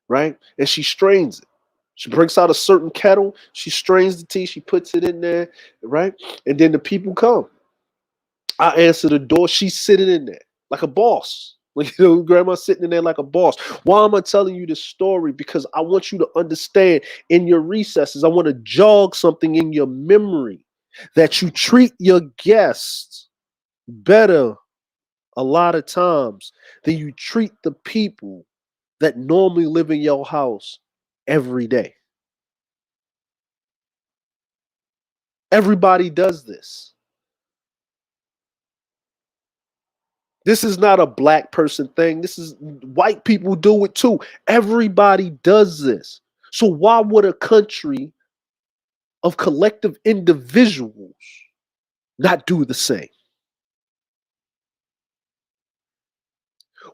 right? And she strains it. She brings out a certain kettle. She strains the tea. She puts it in there, right? And then the people come. I answer the door. She's sitting in there like a boss. Like, grandma's sitting in there like a boss. Why am I telling you this story? Because I want you to understand in your recesses, I want to jog something in your memory that you treat your guests better a lot of times than you treat the people that normally live in your house every day. Everybody does this. This is not a black person thing. This is white people do it too. Everybody does this. So why would a country of collective individuals not do the same?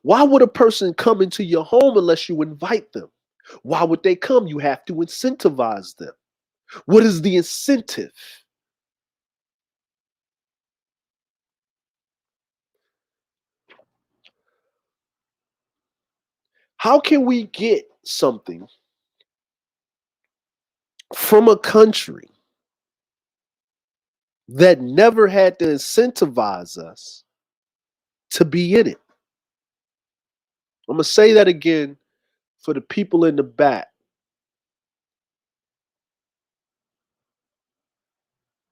Why would a person come into your home unless you invite them? Why would they come? You have to incentivize them. What is the incentive? How can we get something from a country that never had to incentivize us to be in it? I'm going to say that again for the people in the back.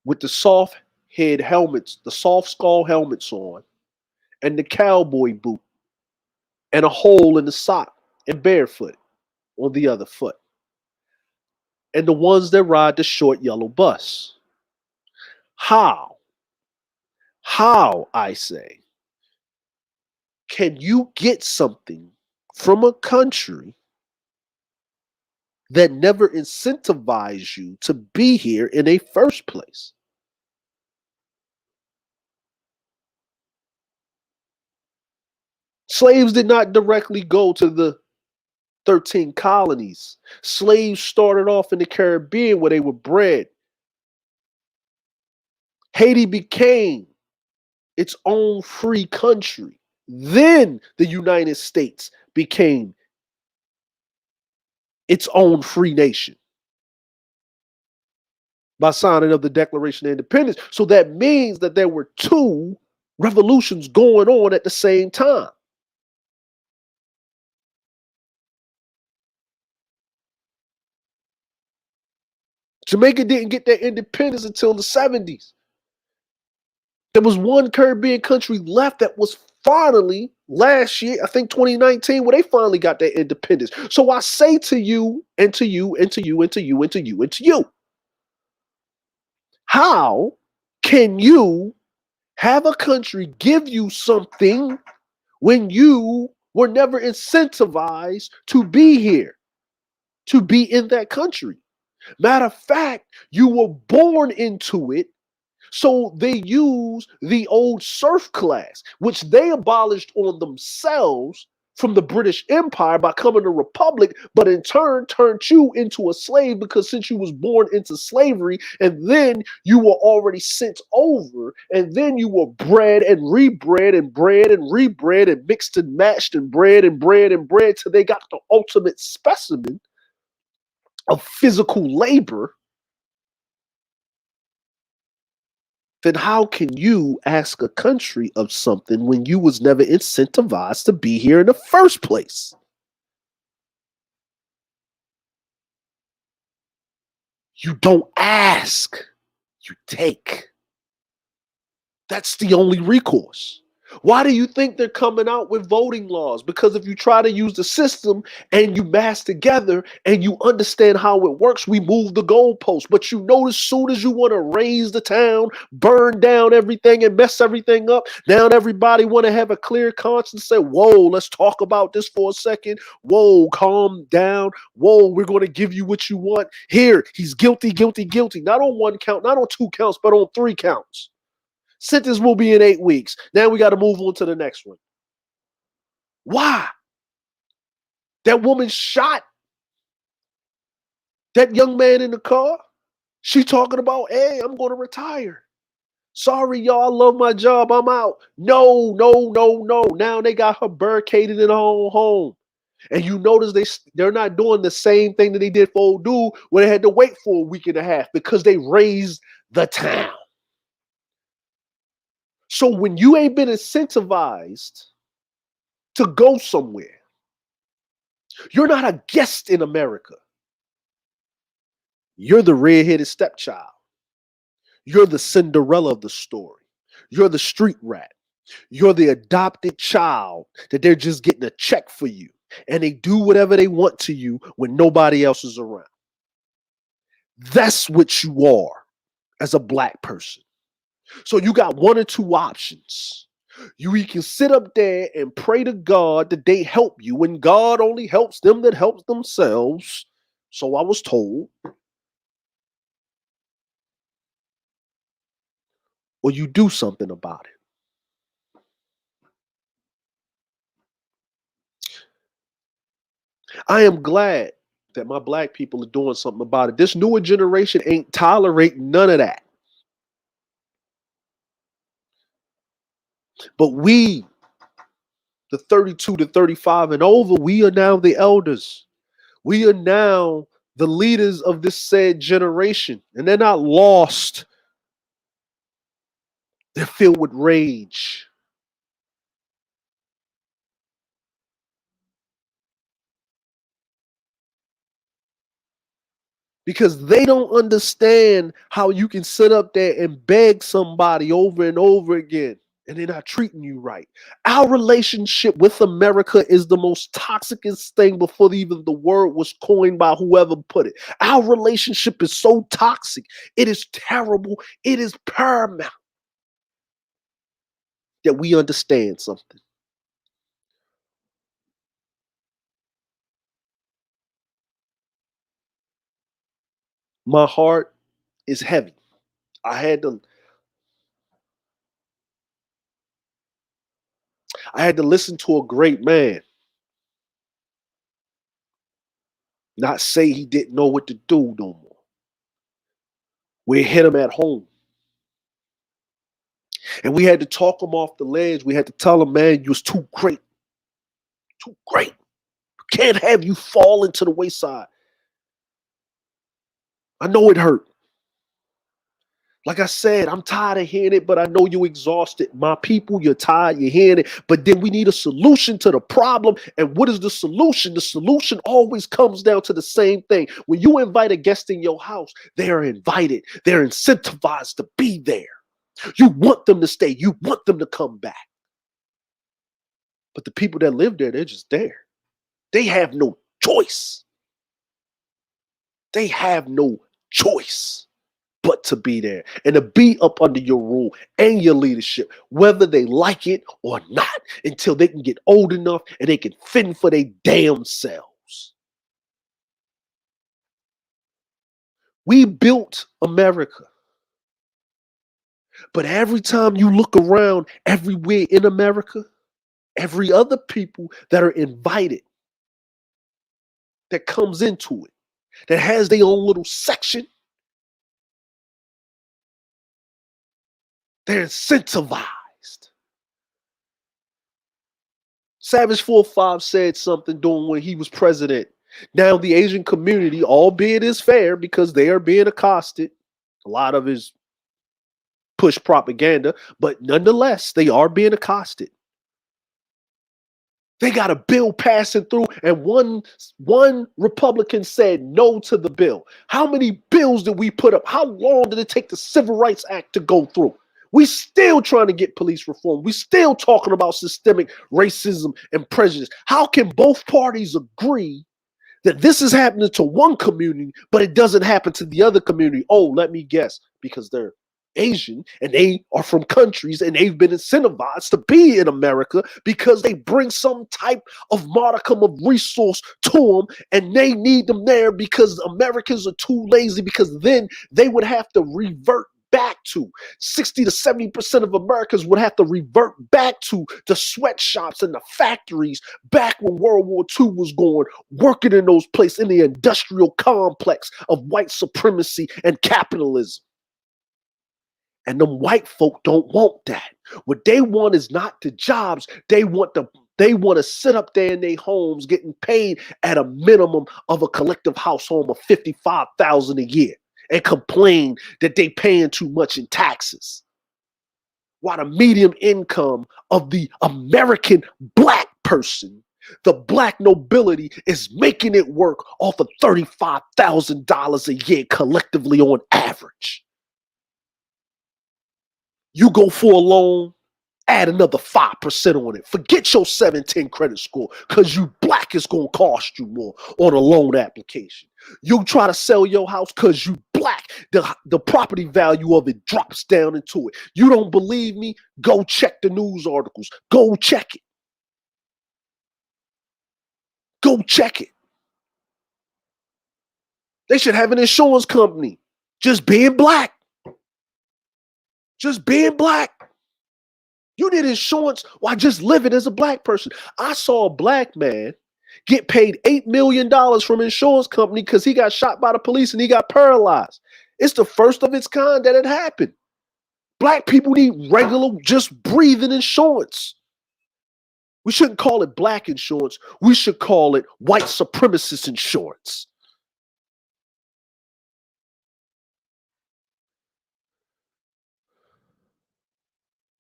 With the soft head helmets, the soft skull helmets on, and the cowboy boot, and a hole in the sock, and barefoot on the other foot. And the ones that ride the short yellow bus. How, I say, can you get something from a country that never incentivized you to be here in a first place? Slaves did not directly go to the 13 colonies. Slaves started off in the Caribbean where they were bred. Haiti became its own free country. Then the United States became its own free nation by signing of the Declaration of Independence. So that means that there were two revolutions going on at the same time. Jamaica didn't get their independence until the 70s. There was one Caribbean country left that was finally last year, I think 2019, where they finally got their independence. So I say to you, and to you, and to you, and to you, and to you, and to you, how can you have a country give you something when you were never incentivized to be here, to be in that country? Matter of fact, you were born into it. So they use the old serf class, which they abolished on themselves from the British Empire by coming a republic, but in turn turned you into a slave because since you was born into slavery and then you were already sent over and then you were bred and rebred and bred and rebred and mixed and matched and bred and bred and bred till they got the ultimate specimen of physical labor, then how can you ask a country of something when you was never incentivized to be here in the first place? You don't ask, you take. That's the only recourse. Why do you think they're coming out with voting laws? Because if you try to use the system and you mass together and you understand how it works, we move the goalposts. But you notice soon as you want to raise the town, burn down everything and mess everything up, now everybody want to have a clear conscience, say, whoa, let's talk about this for a second. Whoa, calm down. Whoa, we're going to give you what you want. Here, he's guilty, guilty, guilty. Not on one count, not on two counts, but on 3 counts. Sentence will be in 8 weeks. Now we got to move on to the next one. Why? That woman shot that young man in the car. She talking about, hey, I'm going to retire. Sorry, y'all, I love my job. I'm out. No, no, no, no. Now they got her barricaded in her own home. And you notice they're not doing the same thing that they did for old dude where they had to wait for a week and a half because they raised the town. So when you ain't been incentivized to go somewhere, you're not a guest in America. You're the red-headed stepchild. You're the Cinderella of the story. You're the street rat. You're the adopted child that they're just getting a check for you. And they do whatever they want to you when nobody else is around. That's what you are as a black person. So you got one or two options. You can sit up there and pray to God that they help you when God only helps them that helps themselves. So I was told. Or you do something about it. I am glad that my black people are doing something about it. This newer generation ain't tolerating none of that. But we, the 32 to 35 and over, we are now the elders. We are now the leaders of this said generation. And they're not lost. They're filled with rage. Because they don't understand how you can sit up there and beg somebody over and over again and they're not treating you right. Our relationship with America is the most toxicest thing before even the word was coined by whoever put it. Our relationship is so toxic. It is terrible. It is paramount that we understand something. My heart is heavy. I had to listen to a great man not say he didn't know what to do no more. We hit him at home. And we had to talk him off the ledge. We had to tell him, man, you was too great. Too great. Can't have you fall into the wayside. I know it hurt. Like I said, I'm tired of hearing it, but I know you're exhausted. My people, you're tired, you're hearing it. But then we need a solution to the problem. And what is the solution? The solution always comes down to the same thing. When you invite a guest in your house, they are invited. They're incentivized to be there. You want them to stay. You want them to come back. But the people that live there, they're just there. They have no choice. They have no choice but to be there and to be up under your rule and your leadership, whether they like it or not, until they can get old enough and they can fend for their damn selves. We built America. But every time you look around everywhere in America, Every other people that are invited, that comes into it, that has their own little section, they're incentivized. Savage 4-5 said something during when he was president. Now the Asian community, albeit is fair because they are being accosted, a lot of his push propaganda, but nonetheless, they are being accosted. They got a bill passing through, and one Republican said no to the bill. How many bills did we put up? How long did it take the Civil Rights Act to go through? We still trying to get police reform. We still talking about systemic racism and prejudice. How can both parties agree that this is happening to one community, but it doesn't happen to the other community? Oh, let me guess, because they're Asian and they are from countries and they've been incentivized to be in America because they bring some type of modicum of resource to them, and they need them there because Americans are too lazy, because then they would have to revert back to 60 to 70% of Americans would have to revert back to the sweatshops and the factories back when World War II was going, working in those places in the industrial complex of white supremacy and capitalism. And them white folk don't want that. What they want is not the jobs. They want to sit up there in their homes getting paid at a minimum of a collective household of $55,000 a year and complain that they paying too much in taxes. While the median income of the American black person, the black nobility, is making it work off of $35,000 a year collectively on average. You go for a loan, add another 5% on it. Forget your 710 credit score, because you black is going to cost you more on a loan application. You try to sell your house because you black, the property value of it drops down into it. You don't believe me? Go check the news articles. Go check it. Go check it. They should have an insurance company. Just being black. Just being black. You need insurance while just living as a black person. I saw a black man get paid $8 million from an insurance company because he got shot by the police and he got paralyzed. It's the first of its kind that it happened. Black people need regular, just breathing insurance. We shouldn't call it black insurance. We should call it white supremacist insurance.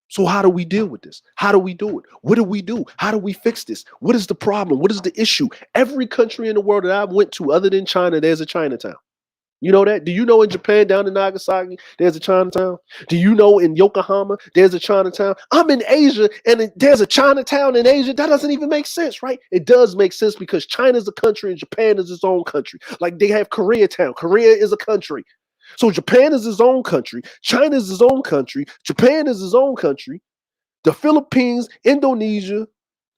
So how do we deal with this? How do we do it? What do we do? How do we fix this? What is the problem? What is the issue? Every country in the world that I've went to other than China, there's a Chinatown. You know that? Do you know in Japan, down in Nagasaki, there's a Chinatown? Do you know in Yokohama, there's a Chinatown? I'm in Asia and there's a Chinatown in Asia. That doesn't even make sense, right? It does make sense because China's a country and Japan is its own country. Like they have Koreatown. Korea is a country. So Japan is his own country. China is his own country. Japan is his own country. The Philippines, Indonesia,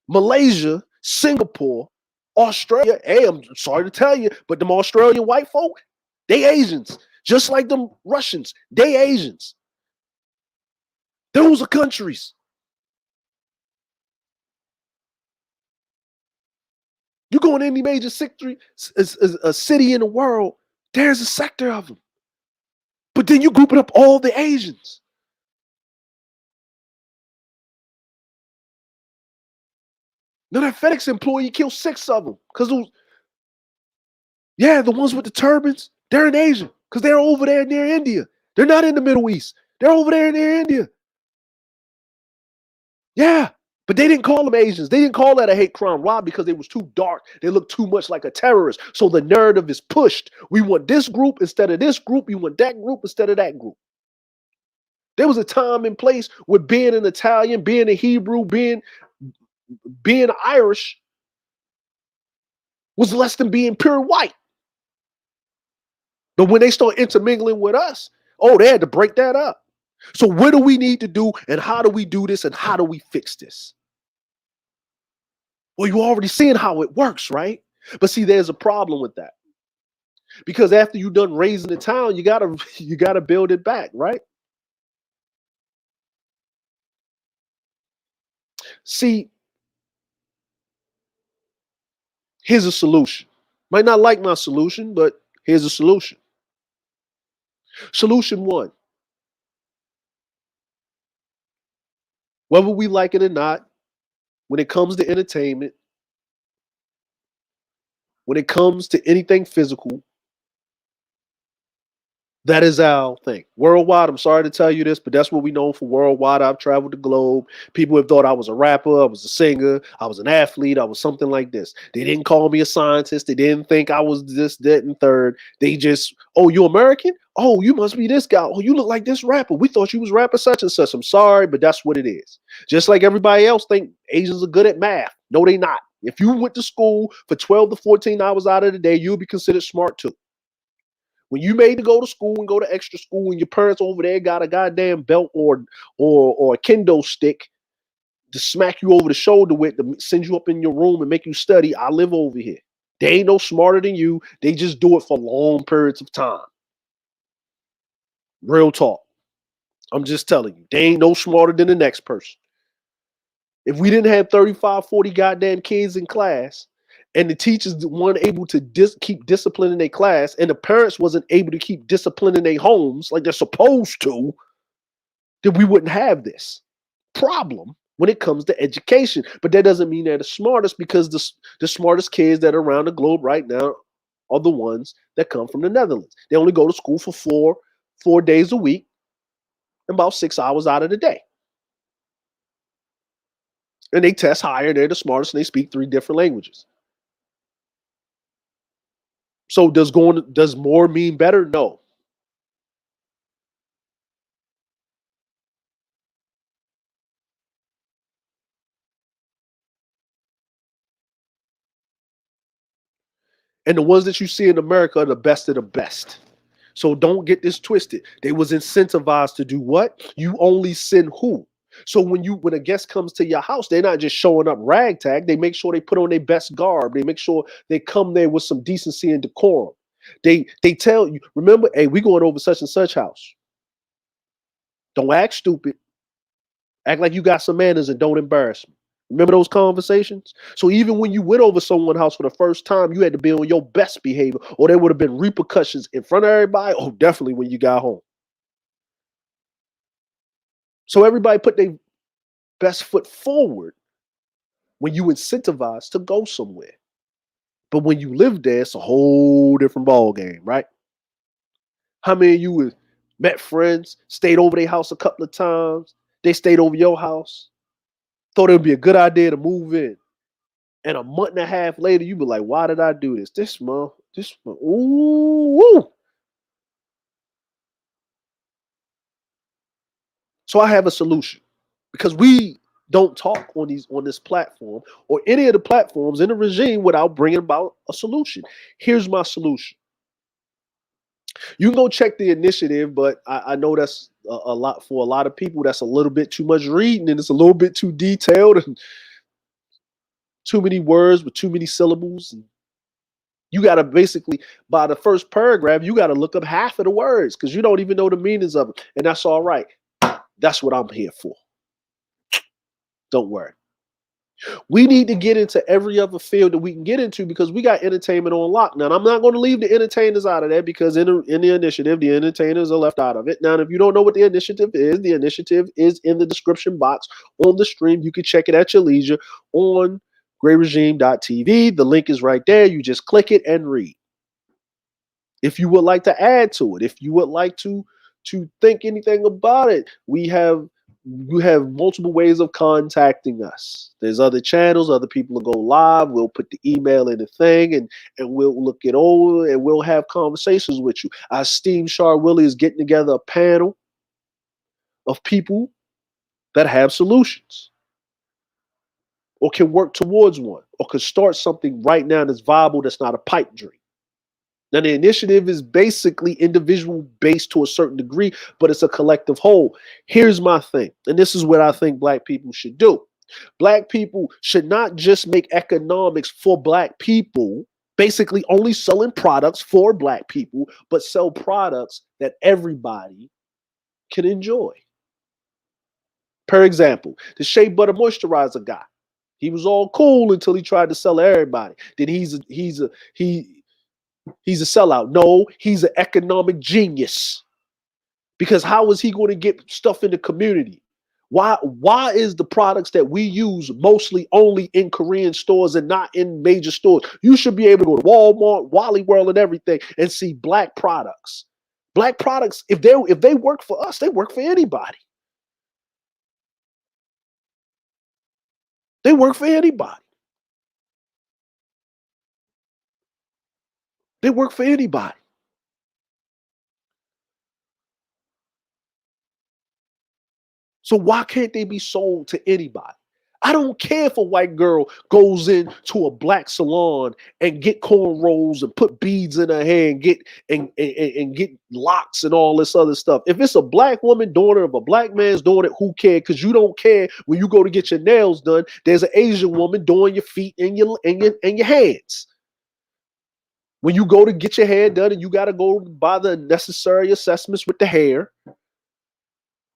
Malaysia, Singapore, Australia. Hey, I'm sorry to tell you, but them Australian white folk, they Asians. Just like them Russians, they Asians. Those are countries. You go in any major a city in the world, there's a sector of them. But then you grouping up all the Asians. Now that FedEx employee killed 6 of them because those, yeah, the ones with the turbans, they're in Asia because they're over there near India. They're not in the Middle East. They're over there near India. Yeah, but they didn't call them Asians. They didn't call that a hate crime. Why? Because it was too dark. They looked too much like a terrorist. So the narrative is pushed. We want this group instead of this group. We want that group instead of that group. There was a time and place where being an Italian, being a Hebrew, being Irish was less than being pure white. But when they start intermingling with us, oh, they had to break that up. So what do we need to do, and how do we do this, and how do we fix this? Well, you're already seeing how it works, right? But see, there's a problem with that. Because after you're done raising the town, you gotta build it back, right? See, Here's a solution. Might not like my solution, but here's a solution. Solution one, whether we like it or not, when it comes to entertainment, when it comes to anything physical, that is our thing. Worldwide, I'm sorry to tell you this, but that's what we know for worldwide. I've traveled the globe. People have thought I was a rapper, I was a singer, I was an athlete, I was something like this. They didn't call me a scientist. They didn't think I was this, that, and third. They just, oh, you American? Oh, you must be this guy. Oh, you look like this rapper. We thought you was rapper such and such. I'm sorry, but that's what it is. Just like everybody else think Asians are good at math. No, they not. If you went to school for 12 to 14 hours out of the day, you'll be considered smart too. When you made to go to school and go to extra school, and your parents over there got a goddamn belt or a kendo stick to smack you over the shoulder with, to send you up in your room and make you study, I live over here. They ain't no smarter than you. They just do it for long periods of time. Real talk. I'm just telling you, they ain't no smarter than the next person. If we didn't have 35, 40 goddamn kids in class, and the teachers weren't able to keep discipline in their class, and the parents wasn't able to keep discipline in their homes like they're supposed to, then we wouldn't have this problem when it comes to education. But that doesn't mean they're the smartest, because the smartest kids that are around the globe right now are the ones that come from the Netherlands. They only go to school for four days a week, and about 6 hours out of the day. And they test higher. They're the smartest, and they speak 3 different languages. So does more mean better? No. And the ones that you see in America are the best of the best. So don't get this twisted. They was incentivized to do what? You only send who? So when a guest comes to your house, they're not just showing up ragtag. They make sure they put on their best garb. They make sure they come there with some decency and decorum. They tell you, remember, hey, we going over such and such house. Don't act stupid. Act like you got some manners and don't embarrass me. Remember those conversations? So even when you went over someone's house for the first time, you had to be on your best behavior, or there would have been repercussions in front of everybody. Oh, definitely when you got home. So everybody put their best foot forward when you incentivized to go somewhere. But when you live there, it's a whole different ball game, right? How many of you have met friends, stayed over their house a couple of times? They stayed over your house, thought it would be a good idea to move in. And a month and a half later, you be like, why did I do this? This month, ooh. So I have a solution, because we don't talk on this platform or any of the platforms in the regime without bringing about a solution. Here's my solution. You can go check the initiative, but I know that's a lot for a lot of people. That's a little bit too much reading, and it's a little bit too detailed, and too many words with too many syllables. And you got to basically, by the first paragraph, you got to look up half of the words, because you don't even know the meanings of it. And that's all right. That's what I'm here for. Don't worry. We need to get into every other field that we can get into, because we got entertainment on lock. Now, I'm not going to leave the entertainers out of that, because in the initiative, the entertainers are left out of it. Now, if you don't know what the initiative is in the description box on the stream. You can check it at your leisure on grayregime.tv. The link is right there. You just click it and read. If you would like to add to it, if you would like to think anything about it, you have multiple ways of contacting us. There's other channels, other people will go live. We'll put the email in the thing, and we'll look it over, and we'll have conversations with you. Our esteemed Char Willie is getting together a panel of people that have solutions, or can work towards one, or can start something right now that's viable, that's not a pipe dream. Now, the initiative is basically individual based to a certain degree, but it's a collective whole. Here's my thing, and this is what I think Black people should do. Black people should not just make economics for Black people, basically only selling products for Black people, but sell products that everybody can enjoy. Per example, the Shea Butter Moisturizer guy. He was all cool until he tried to sell everybody. Then he's a sellout. No, he's an economic genius. Because how is he going to get stuff in the community? Why is the products that we use mostly only in Korean stores and not in major stores? You should be able to go to Walmart, Wally World, and everything and see black products. Black products, if they work for us, they work for anybody. They work for anybody. They work for anybody. So why can't they be sold to anybody? I don't care if a white girl goes into a black salon and get cornrows and put beads in her hair and get locks and all this other stuff. If it's a black woman doing it, if a black man's doing it, who cares? Because you don't care when you go to get your nails done. There's an Asian woman doing your feet and your hands. When you go to get your hair done and you got to go by the necessary assessments with the hair.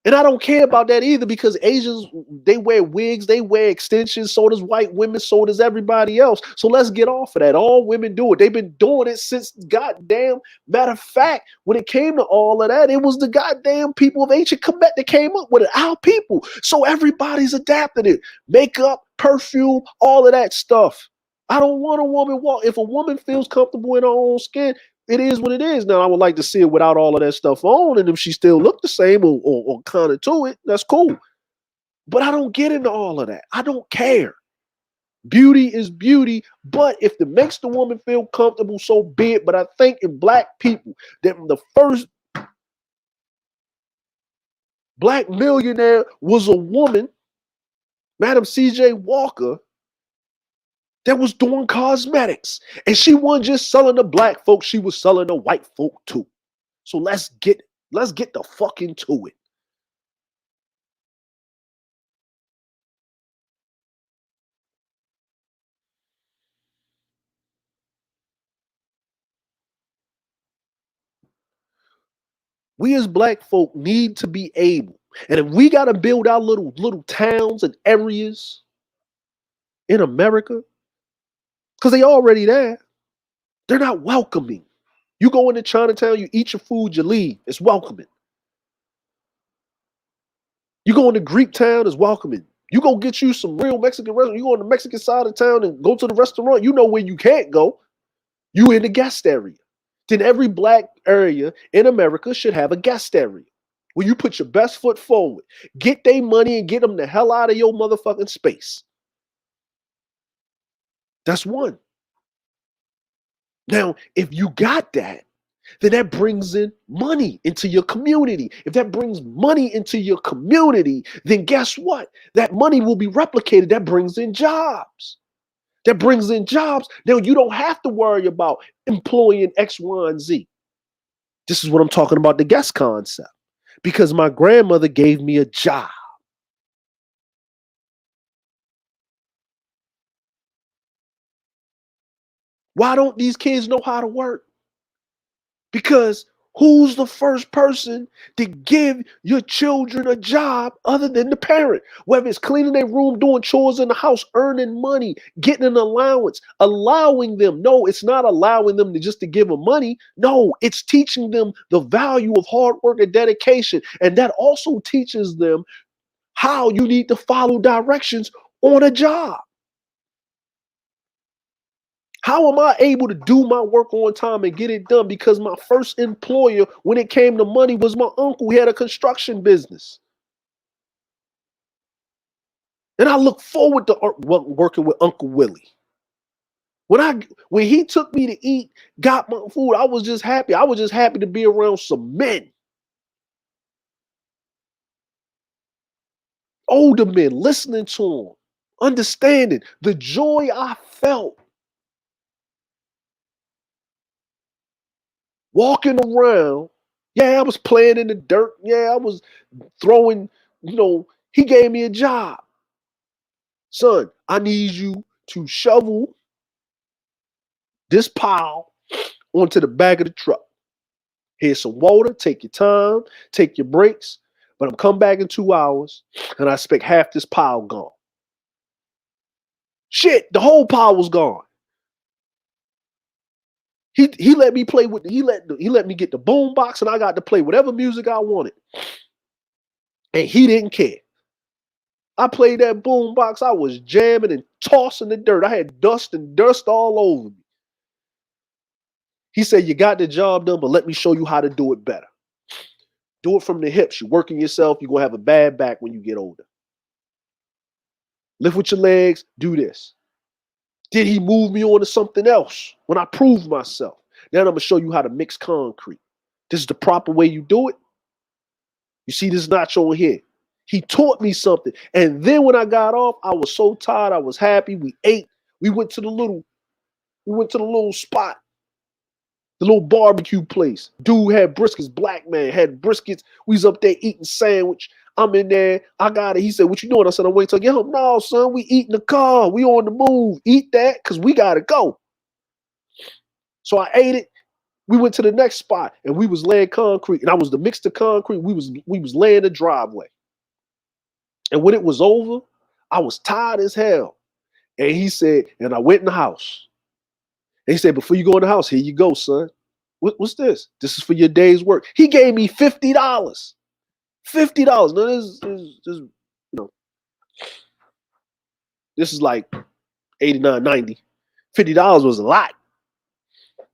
And I don't care about that either because Asians, they wear wigs, they wear extensions, so does white women, so does everybody else. So let's get off of that. All women do it. They've been doing it since goddamn, matter of fact, when it came to all of that, it was the goddamn people of ancient Kemet that came up with it, our people. So everybody's adapted it. Makeup, perfume, all of that stuff. I don't want a woman walk. If a woman feels comfortable in her own skin, it is what it is. Now, I would like to see it without all of that stuff on, and if she still look the same or kind of to it, that's cool. But I don't get into all of that. I don't care. Beauty is beauty, but if it makes the woman feel comfortable, so be it. But I think in black people, that the first black millionaire was a woman, Madam C.J. Walker, that was doing cosmetics. And she wasn't just selling to black folks, she was selling to white folk too. So let's get the fuck into it. We as black folk need to be able, and if we got to build our little towns and areas in America, because they already there, they're not welcoming. You go into Chinatown, you eat your food, you leave. It's welcoming. You go into Greek town, it's welcoming. You go get you some real Mexican restaurant. You go on the Mexican side of town and go to the restaurant. You know where you can't go. You in the guest area. Then every black area in America should have a guest area where you put your best foot forward. Get their money and get them the hell out of your motherfucking space. That's one. Now, if you got that, then that brings in money into your community. If that brings money into your community, then guess what? That money will be replicated. That brings in jobs. That brings in jobs. Now you don't have to worry about employing X, Y, and Z. This is what I'm talking about, the guest concept. Because my grandmother gave me a job. Why don't these kids know how to work? Because who's the first person to give your children a job other than the parent? Whether it's cleaning their room, doing chores in the house, earning money, getting an allowance, allowing them. No, it's not allowing them to just to give them money. No, it's teaching them the value of hard work and dedication. And that also teaches them how you need to follow directions on a job. How am I able to do my work on time and get it done? Because my first employer, when it came to money, was my uncle. He had a construction business. And I look forward to working with Uncle Willie. When he took me to eat, got my food, I was just happy. I was just happy to be around some men. Older men, listening to them, understanding the joy I felt. Walking around, yeah, I was playing in the dirt. Yeah, I was throwing, he gave me a job. Son, I need you to shovel this pile onto the back of the truck. Here's some water, take your time, take your breaks, but I'm come back in 2 hours and I expect half this pile gone. Shit, the whole power was gone. He let me play with he let me get the boom box and I got to play whatever music I wanted. And he didn't care. I played that boom box. I was jamming and tossing the dirt. I had dust all over me. He said, you got the job done, but let me show you how to do it better. Do it from the hips. You're working yourself. You're going to have a bad back when you get older. Lift with your legs. Do this. Then he moved me on to something else when I proved myself. Now I'm going to show you how to mix concrete. This is the proper way you do it. You see this notch over here. He taught me something. And then when I got off, I was so tired. I was happy. We ate. We went to the little spot, the little barbecue place. Dude had briskets. Black man had briskets. We was up there eating sandwich. I'm in there. I got it. He said, what you doing? I said, I'm waiting till I get home. No, son, we eat in the car. We on the move. Eat that because we got to go. So I ate it. We went to the next spot and we was laying concrete. And I was to mix the concrete. We was laying the driveway. And when it was over, I was tired as hell. And he said, and I went in the house. And he said, before you go in the house, here you go, son. What's this? This is for your day's work. He gave me $50. $50. Now this is like 89, 90. $50 was a lot.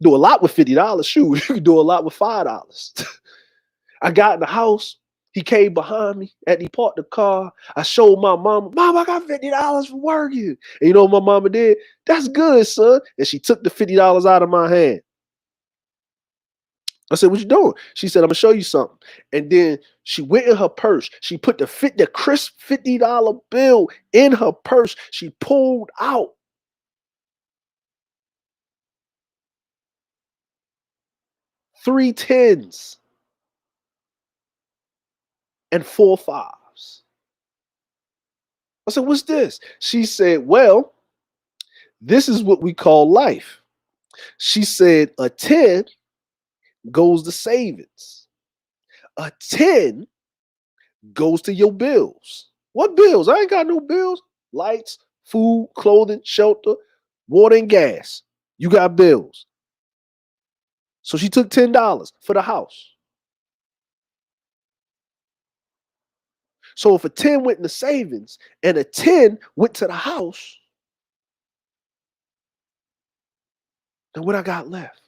Do a lot with $50. Shoot, you can do a lot with $5. I got in the house. He came behind me and he parked the car. I showed my mama, Mom, I got $50 for working. And you know what my mama did? That's good, son. And she took the $50 out of my hand. I said, what you doing? She said, I'm going to show you something. And then she went in her purse. She put the crisp $50 bill in her purse. She pulled out 3 10s and 4 5s. I said, what's this? She said, well, this is what we call life. She said, a 10 goes to savings. A 10 goes to your bills. What bills? I ain't got no bills. Lights, food, clothing, shelter, water, and gas. You got bills. So she took $10 for the house. So if a 10 went into savings and a 10 went to the house, then what I got left?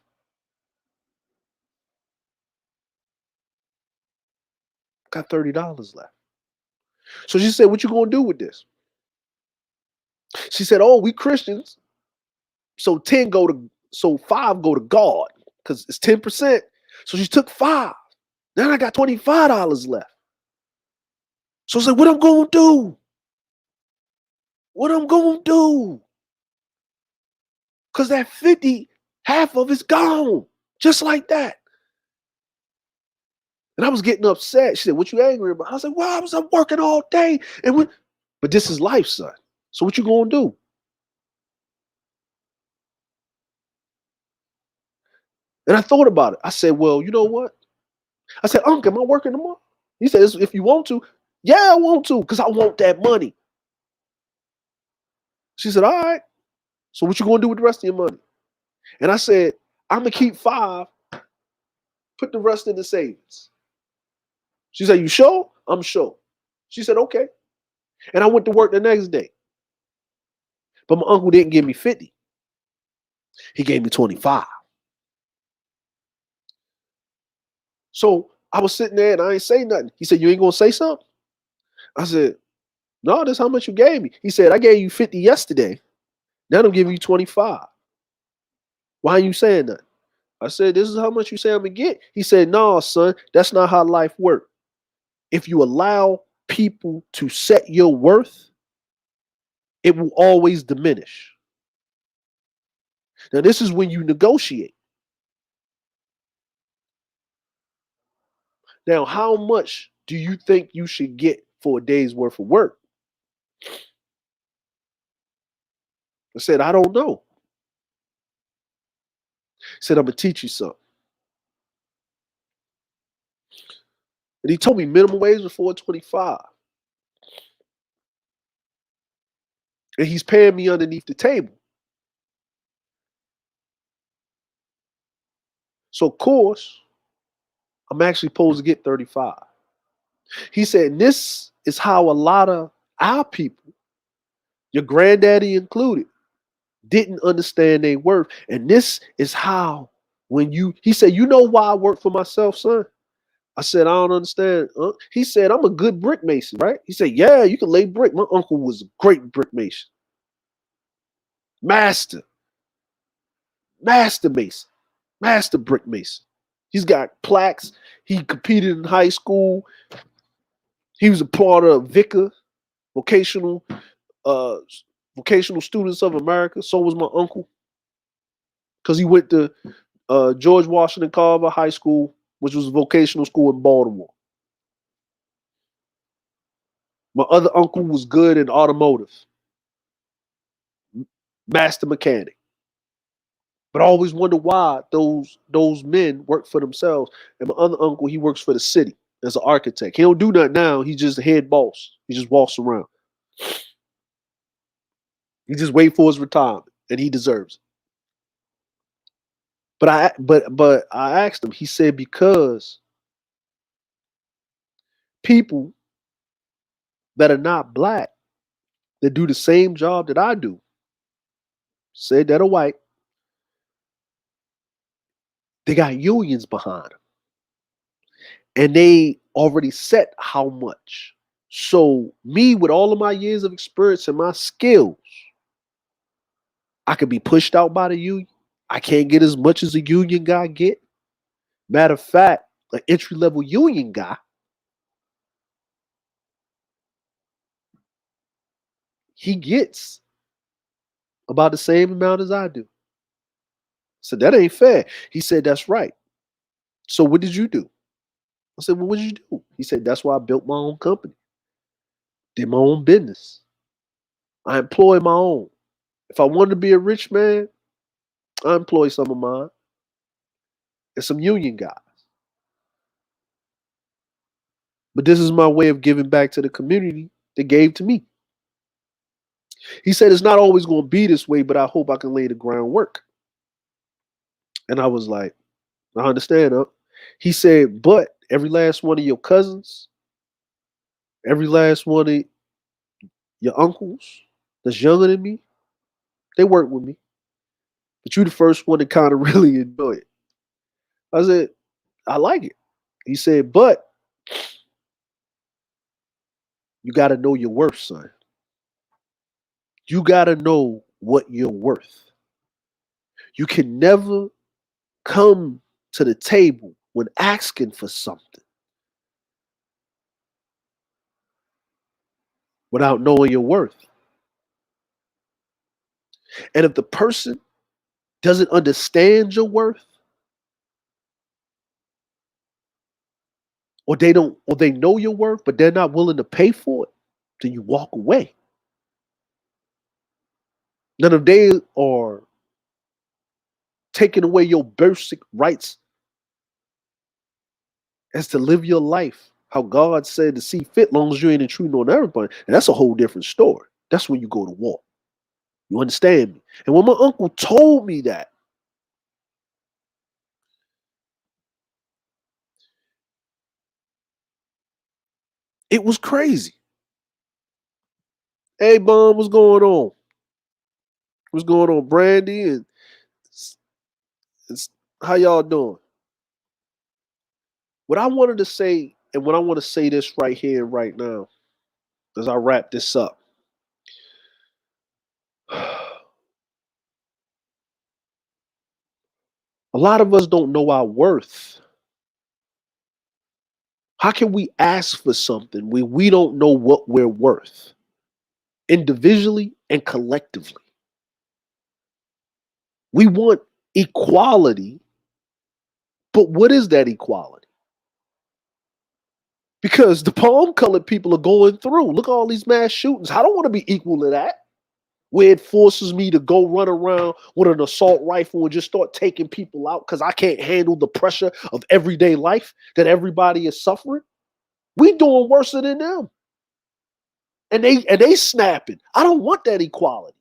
Got $30 left. So she said, what you gonna do with this? She said, oh, we Christians. So 5 go to God because it's 10%. So she took 5. Then I got $25 left. So I said, what I'm gonna do? What I'm gonna do? Because that 50, half of it's gone. Just like that. And I was getting upset. She said, what you angry about? I was like, well, I was up working all day. But this is life, son. So what you gonna do? And I thought about it. I said, well, you know what? I said, Uncle, am I working tomorrow? He said, if you want to. Yeah, I want to, because I want that money. She said, all right. So what you gonna do with the rest of your money? And I said, I'm gonna keep 5, put the rest in the savings. She said, you sure? I'm sure. She said, okay. And I went to work the next day. But my uncle didn't give me 50. He gave me 25. So I was sitting there and I ain't say nothing. He said, you ain't gonna say something? I said, no, that's how much you gave me. He said, I gave you 50 yesterday. Now I'm giving you 25. Why are you saying that? I said, this is how much you say I'm gonna get. He said, no, son, that's not how life works. If you allow people to set your worth, it will always diminish. Now, this is when you negotiate. Now, how much do you think you should get for a day's worth of work? I said, I don't know. He said, I'm gonna teach you something. And he told me minimum wage was $4.25. and he's paying me underneath the table. So of course, I'm actually supposed to get 35. He said, this is how a lot of our people, your granddaddy included, didn't understand their worth. And this is how, he said, you know why I work for myself, son? I said, I don't understand. He said, I'm a good brick mason, right? He said, yeah, you can lay brick. My uncle was a great brick mason. Master mason, master brick mason. He's got plaques. He competed in high school. He was a part of VICA, vocational uh, vocational students of America. So was my uncle, because he went to George Washington Carver High School, which was a vocational school in Baltimore. My other uncle was good in automotive, master mechanic. But I always wonder why those men work for themselves. And my other uncle, he works for the city as an architect. He don't do that now. He's just the head boss. He just walks around. He just wait for his retirement, and he deserves it. But I asked him. He said, because people that are not black, that do the same job that I do, said that are white, they got unions behind them, and they already set how much. So me, with all of my years of experience and my skills, I could be pushed out by the union. I can't get as much as a union guy get. Matter of fact, an entry-level union guy, he gets about the same amount as I do. So that ain't fair. He said, that's right. So what did you do? I said, well, what did you do? He said, that's why I built my own company. Did my own business. I employ my own. If I wanted to be a rich man, I employ some of mine and some union guys. But this is my way of giving back to the community that gave to me. He said, it's not always going to be this way, but I hope I can lay the groundwork. And I was like, I understand. He said, but every last one of your cousins, every last one of your uncles that's younger than me, they work with me. But you the first one to kind of really enjoy it. I said, I like it. He said, but you got to know your worth, son. You got to know what you're worth. You can never come to the table when asking for something without knowing your worth. And if the person doesn't understand your worth, or they know your worth, but they're not willing to pay for it, then you walk away. None of they are taking away your basic rights as to live your life how God said to see fit, long as you ain't intruding on everybody. And that's a whole different story. That's when you go to war. You understand me? And when my uncle told me that, it was crazy. Hey, Bum, what's going on? What's going on, Brandy? And how y'all doing? What I wanted to say, and what I want to say this right here, right now, as I wrap this up. A lot of us don't know our worth. How can we ask for something when we don't know what we're worth, individually and collectively? We want equality, but what is that equality? Because the palm colored people are going through. Look at all these mass shootings. I don't want to be equal to that, where it forces me to go run around with an assault rifle and just start taking people out because I can't handle the pressure of everyday life that everybody is suffering. We doing worse than them. and they snapping. I don't want that equality.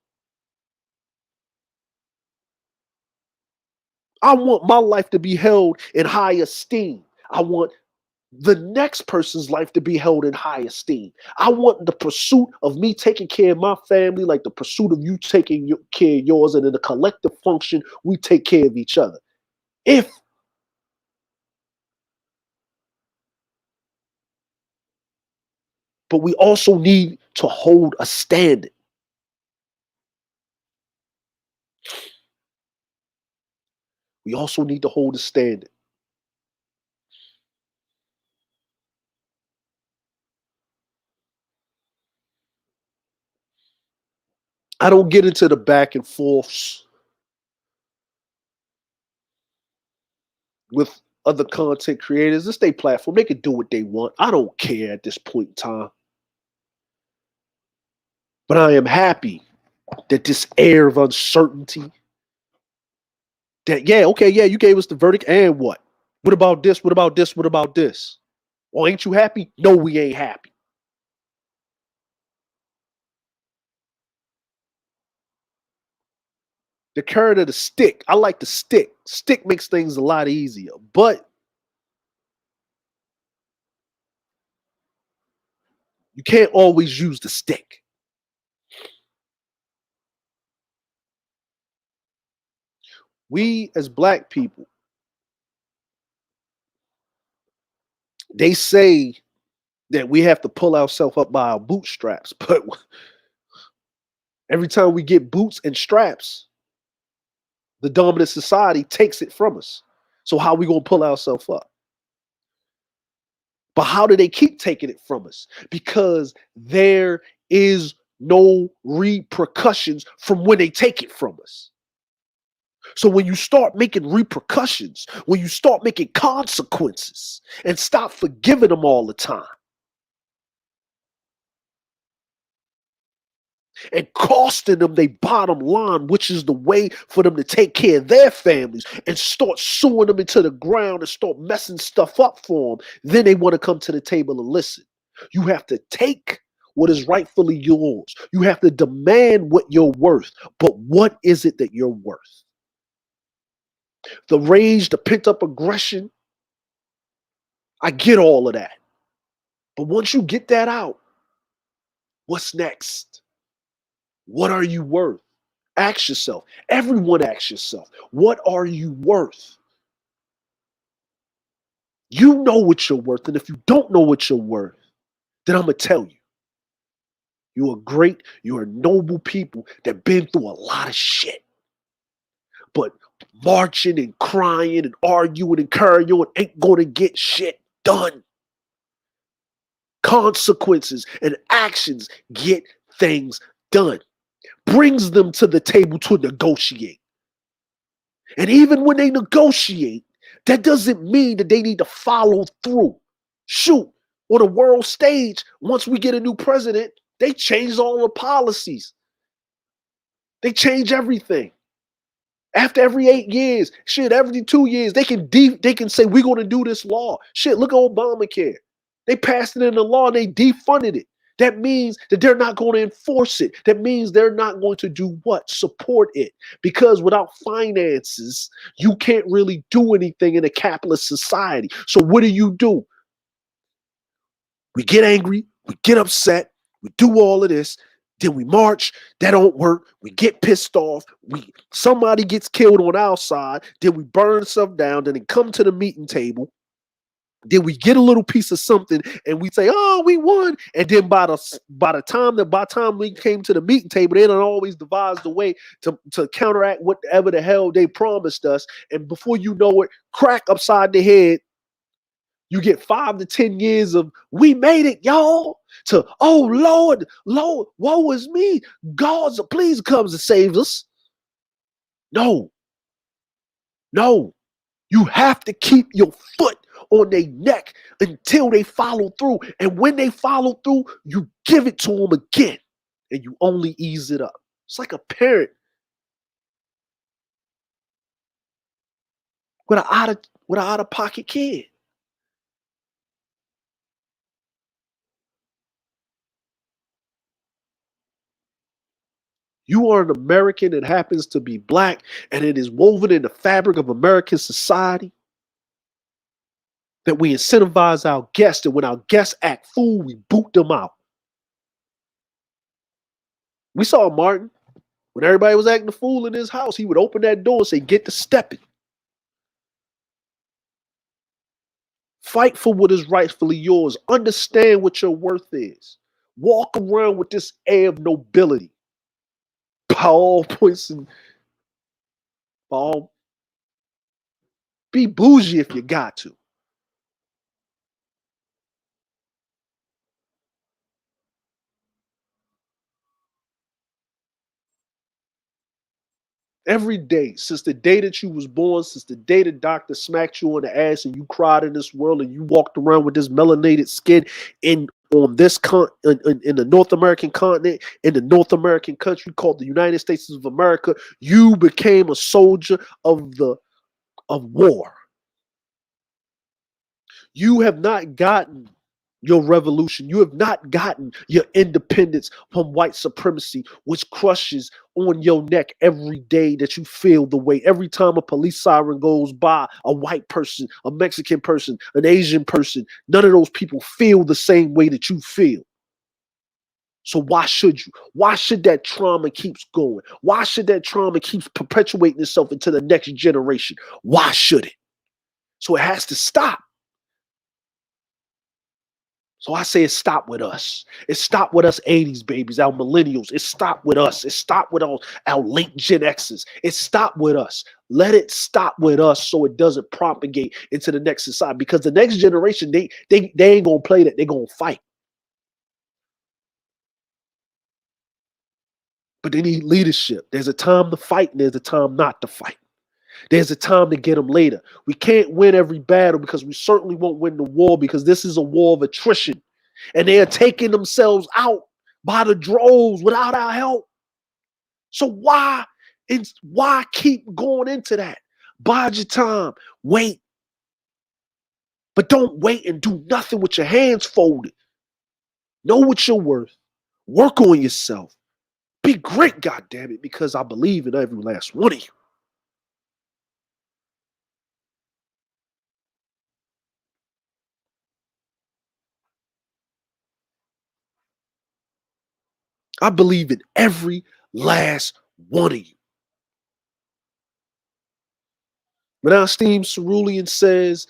I want my life to be held in high esteem. I want the next person's life to be held in high esteem. I want the pursuit of me taking care of my family like the pursuit of you taking care of yours, and in a collective function, we take care of each other. If But we also need to hold a standard. We also need to hold a standard. I don't get into the back and forths with other content creators. It's their platform. They can do what they want. I don't care at this point in time. But I am happy that this air of uncertainty, that, yeah, okay, yeah, you gave us the verdict, and what? What about this? What about this? What about this? Well, ain't you happy? No, we ain't happy. The carrot of the stick. I like the stick. Stick makes things a lot easier. But you can't always use the stick. We as black people, they say that we have to pull ourselves up by our bootstraps, but every time we get boots and straps, the dominant society takes it from us. So how are we gonna pull ourselves up? But how do they keep taking it from us? Because there is no repercussions from when they take it from us. So when you start making repercussions, when you start making consequences and stop forgiving them all the time and costing them their bottom line, which is the way for them to take care of their families, and start suing them into the ground and start messing stuff up for them, then they want to come to the table and listen. You have to take what is rightfully yours. You have to demand what you're worth. But what is it that you're worth? The rage, the pent up aggression, I get all of that. But once you get that out, what's next? What are you worth? Ask yourself. Everyone asks yourself, what are you worth? You know what you're worth. And if you don't know what you're worth, then I'm going to tell you. You are great. You are noble people that been through a lot of shit. But marching and crying and arguing and carrying ain't going to get shit done. Consequences and actions get things done. Brings them to the table to negotiate. And even when they negotiate, that doesn't mean that they need to follow through. Shoot, on a world stage, once we get a new president, they change all the policies. They change everything. After every 8 years, shit, every 2 years, they can say we're going to do this law. Shit, look at Obamacare. They passed it in the law and they defunded it. That means that they're not going to enforce it. That means they're not going to do what? Support it. Because without finances, you can't really do anything in a capitalist society. So what do? We get angry, we get upset, we do all of this, then we march, that don't work, we get pissed off, somebody gets killed on our side, then we burn stuff down, then they come to the meeting table, then we get a little piece of something and we say, oh, we won. And then by the time we came to the meeting table, they don't always devise the way to counteract whatever the hell they promised us. And before you know it, crack upside the head, you get 5 to 10 years of we made it, y'all, to oh Lord, woe is me. God, please comes and saves us. No. You have to keep your foot on their neck until they follow through. And when they follow through, you give it to them again. And you only ease it up. It's like a parent with an out-of-pocket kid. You are an American that happens to be black, and it is woven in the fabric of American society that we incentivize our guests, and when our guests act fool, we boot them out. We saw Martin. When everybody was acting a fool in his house, he would open that door and say, "Get to stepping." Fight for what is rightfully yours. Understand what your worth is. Walk around with this air of nobility. By all points and all, be bougie if you got to. Every day, since the day that you was born, since the day the doctor smacked you on the ass and you cried in this world and you walked around with this melanated skin in on this in the North American continent, in the North American country called the United States of America, you became a soldier of war. You have not gotten your revolution. You have not gotten your independence from white supremacy, which crushes on your neck every day that you feel the way. Every time a police siren goes by, a white person, a Mexican person, an Asian person, none of those people feel the same way that you feel. So why should you? Why should that trauma keeps going? Why should that trauma keeps perpetuating itself into the next generation? Why should it? So it has to stop. So I say it stopped with us. It stopped with us 80s babies, our millennials. It stopped with us. It stopped with our late Gen X's. It stopped with us. Let it stop with us so it doesn't propagate into the next society. Because the next generation, they ain't gonna play that. They're gonna fight. But they need leadership. There's a time to fight and there's a time not to fight. There's a time to get them later. We can't win every battle because we certainly won't win the war because this is a war of attrition. And they are taking themselves out by the droves without our help. So why keep going into that? Bide your time. Wait. But don't wait and do nothing with your hands folded. Know what you're worth. Work on yourself. Be great, goddammit, because I believe in every last one of you. I believe in every last one of you. When our esteemed Cerulean says,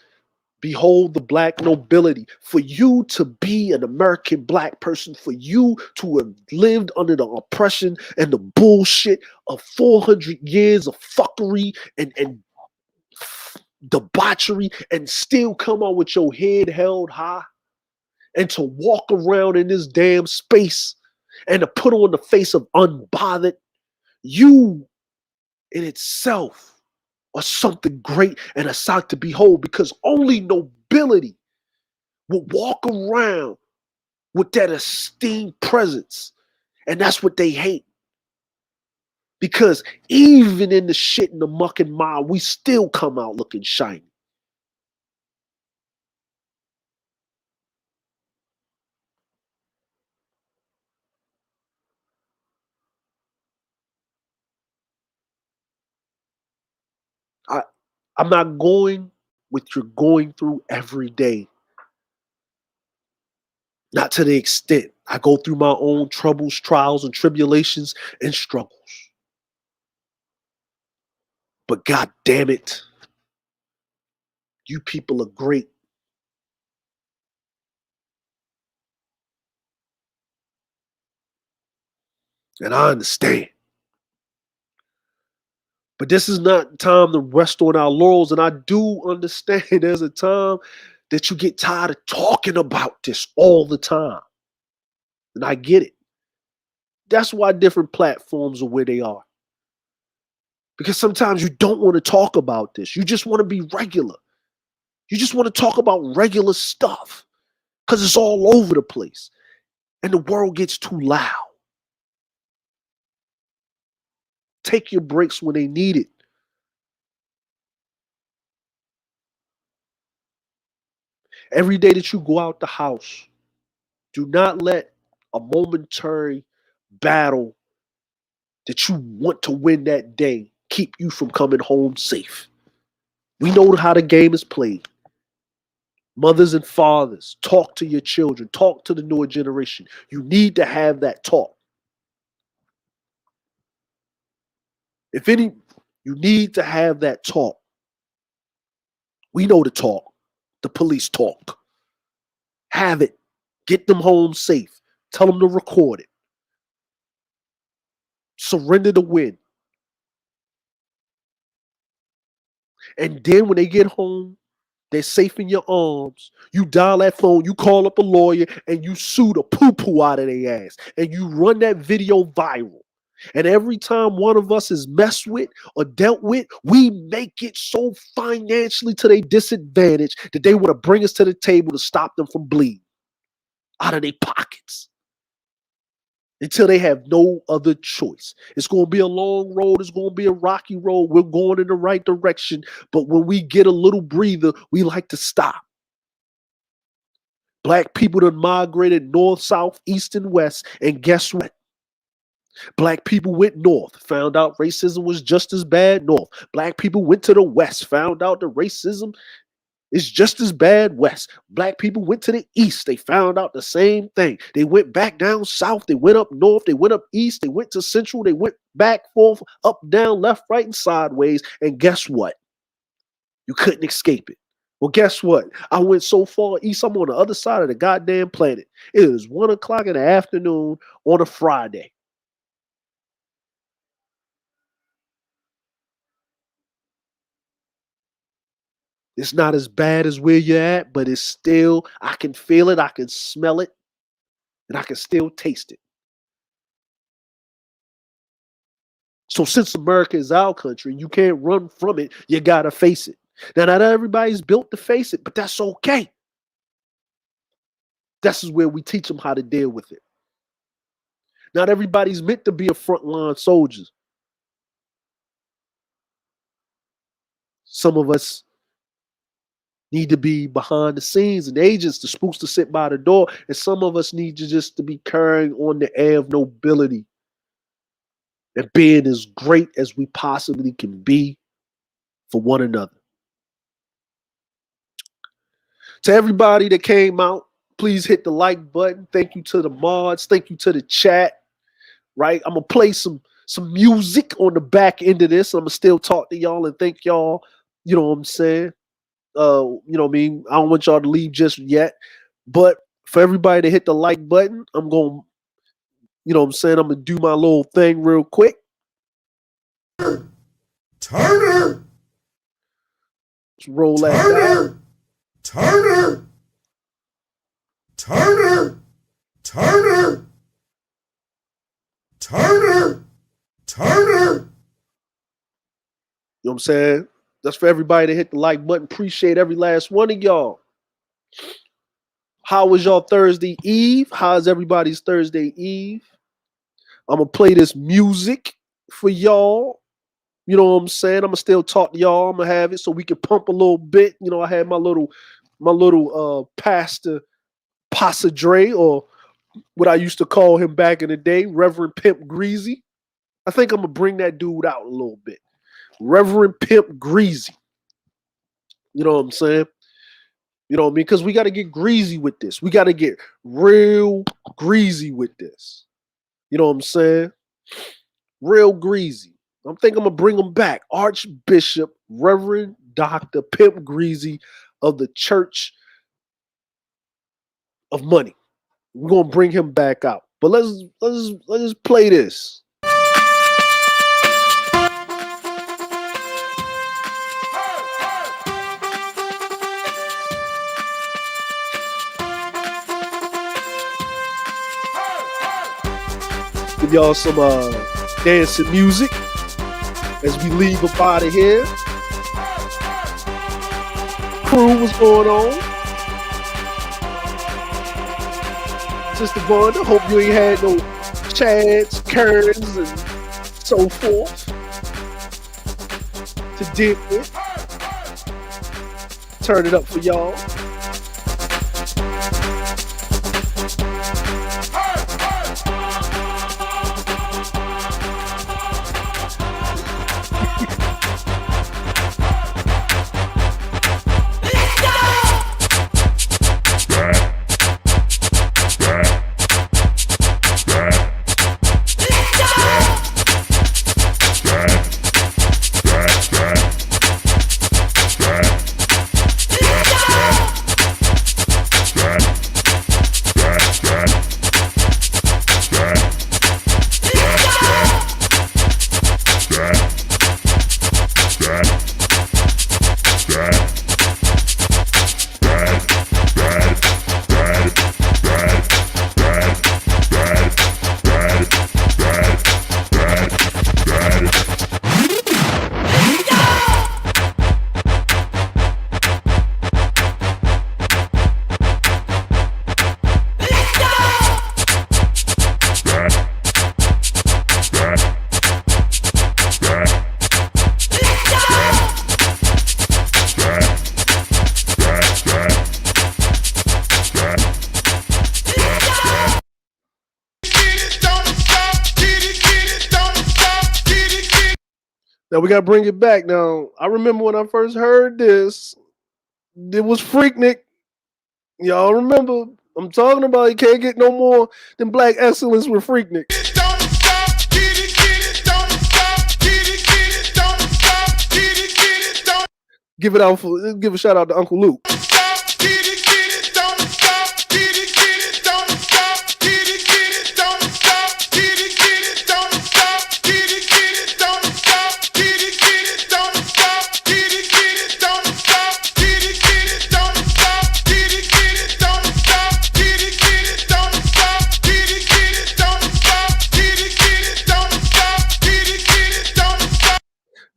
"Behold the black nobility," for you to be an American black person, for you to have lived under the oppression and the bullshit of 400 years of fuckery and debauchery and still come out with your head held high and to walk around in this damn space and to put on the face of unbothered, you in itself are something great and a sight to behold, because only nobility will walk around with that esteemed presence. And that's what they hate. Because even in the shit and the muck and mire, we still come out looking shiny. I, I'm not going what you're going through every day. Not to the extent I go through my own troubles, trials, and tribulations and struggles. But god damn it, you people are great. And I understand. But this is not time to rest on our laurels. And I do understand there's a time that you get tired of talking about this all the time. And I get it. That's why different platforms are where they are. Because sometimes you don't want to talk about this. You just want to be regular. You just want to talk about regular stuff because it's all over the place and the world gets too loud. Take your breaks when they need it. Every day that you go out the house, do not let a momentary battle that you want to win that day keep you from coming home safe. We know how the game is played. Mothers and fathers, talk to your children. Talk to the newer generation. You need to have that talk. You need to have that talk. We know the talk. The police talk. Have it. Get them home safe. Tell them to record it. Surrender the win. And then when they get home, they're safe in your arms. You dial that phone, you call up a lawyer, and you sue the poo-poo out of their ass. And you run that video viral. And every time one of us is messed with or dealt with, we make it so financially to their disadvantage that they want to bring us to the table to stop them from bleeding out of their pockets until they have no other choice. It's going to be a long road. It's going to be a rocky road. We're going in the right direction. But when we get a little breather, we like to stop. Black people that migrated north, south, east, and west. And guess what? Black people went north, found out racism was just as bad north. Black people went to the west, found out the racism is just as bad west. Black people went to the east, they found out the same thing. They went back down south, they went up north, they went up east, they went to central, they went back, forth, up, down, left, right, and sideways. And guess what? You couldn't escape it. Well, guess what? I went so far east, I'm on the other side of the goddamn planet. It is 1 o'clock in the afternoon on a Friday. It's not as bad as where you're at, but it's still, I can feel it, I can smell it, and I can still taste it. So since America is our country, you can't run from it, you gotta face it. Now, not everybody's built to face it, but that's okay. This is where we teach them how to deal with it. Not everybody's meant to be a frontline soldier. Some of us need to be behind the scenes and agents, the spooks to sit by the door. And some of us need to just to be carrying on the air of nobility and being as great as we possibly can be for one another. To everybody that came out, please hit the like button. Thank you to the mods. Thank you to the chat. Right? I'm going to play some music on the back end of this. I'm going to still talk to y'all and thank y'all. You know what I'm saying? You know what I mean? I don't want y'all to leave just yet. But for everybody to hit the like button, I'm going to, you know what I'm saying? I'm going to do my little thing real quick. Turner! Let's roll that down. Turner! Turner! Turner! Turner! Turner! You know what I'm saying? That's for everybody to hit the like button. Appreciate every last one of y'all. How was y'all Thursday Eve? How's everybody's Thursday Eve? I'm going to play this music for y'all. You know what I'm saying? I'm going to still talk to y'all. I'm going to have it so we can pump a little bit. You know, I had my little pastor, Pasadre, or what I used to call him back in the day, Reverend Pimp Greasy. I think I'm going to bring that dude out a little bit. Reverend Pimp Greasy. You know what I'm saying? You know what I mean? Because we got to get greasy with this. We got to get real greasy with this. You know what I'm saying? Real greasy. I'm thinking I'm going to bring him back. Archbishop Reverend Dr. Pimp Greasy of the Church of Money. We're going to bring him back out. But let's play this. Give y'all some dancing music as we leave up out of here. Crew, what's going on? Sister Vonda, hope you ain't had no chads, Kerns, and so forth to deal with. Turn it up for y'all. Now we gotta bring it back. Now I remember when I first heard this, it was Freaknik. Y'all remember? I'm talking about. You can't get no more than black excellence with Freaknik. Give a shout out to Uncle Luke.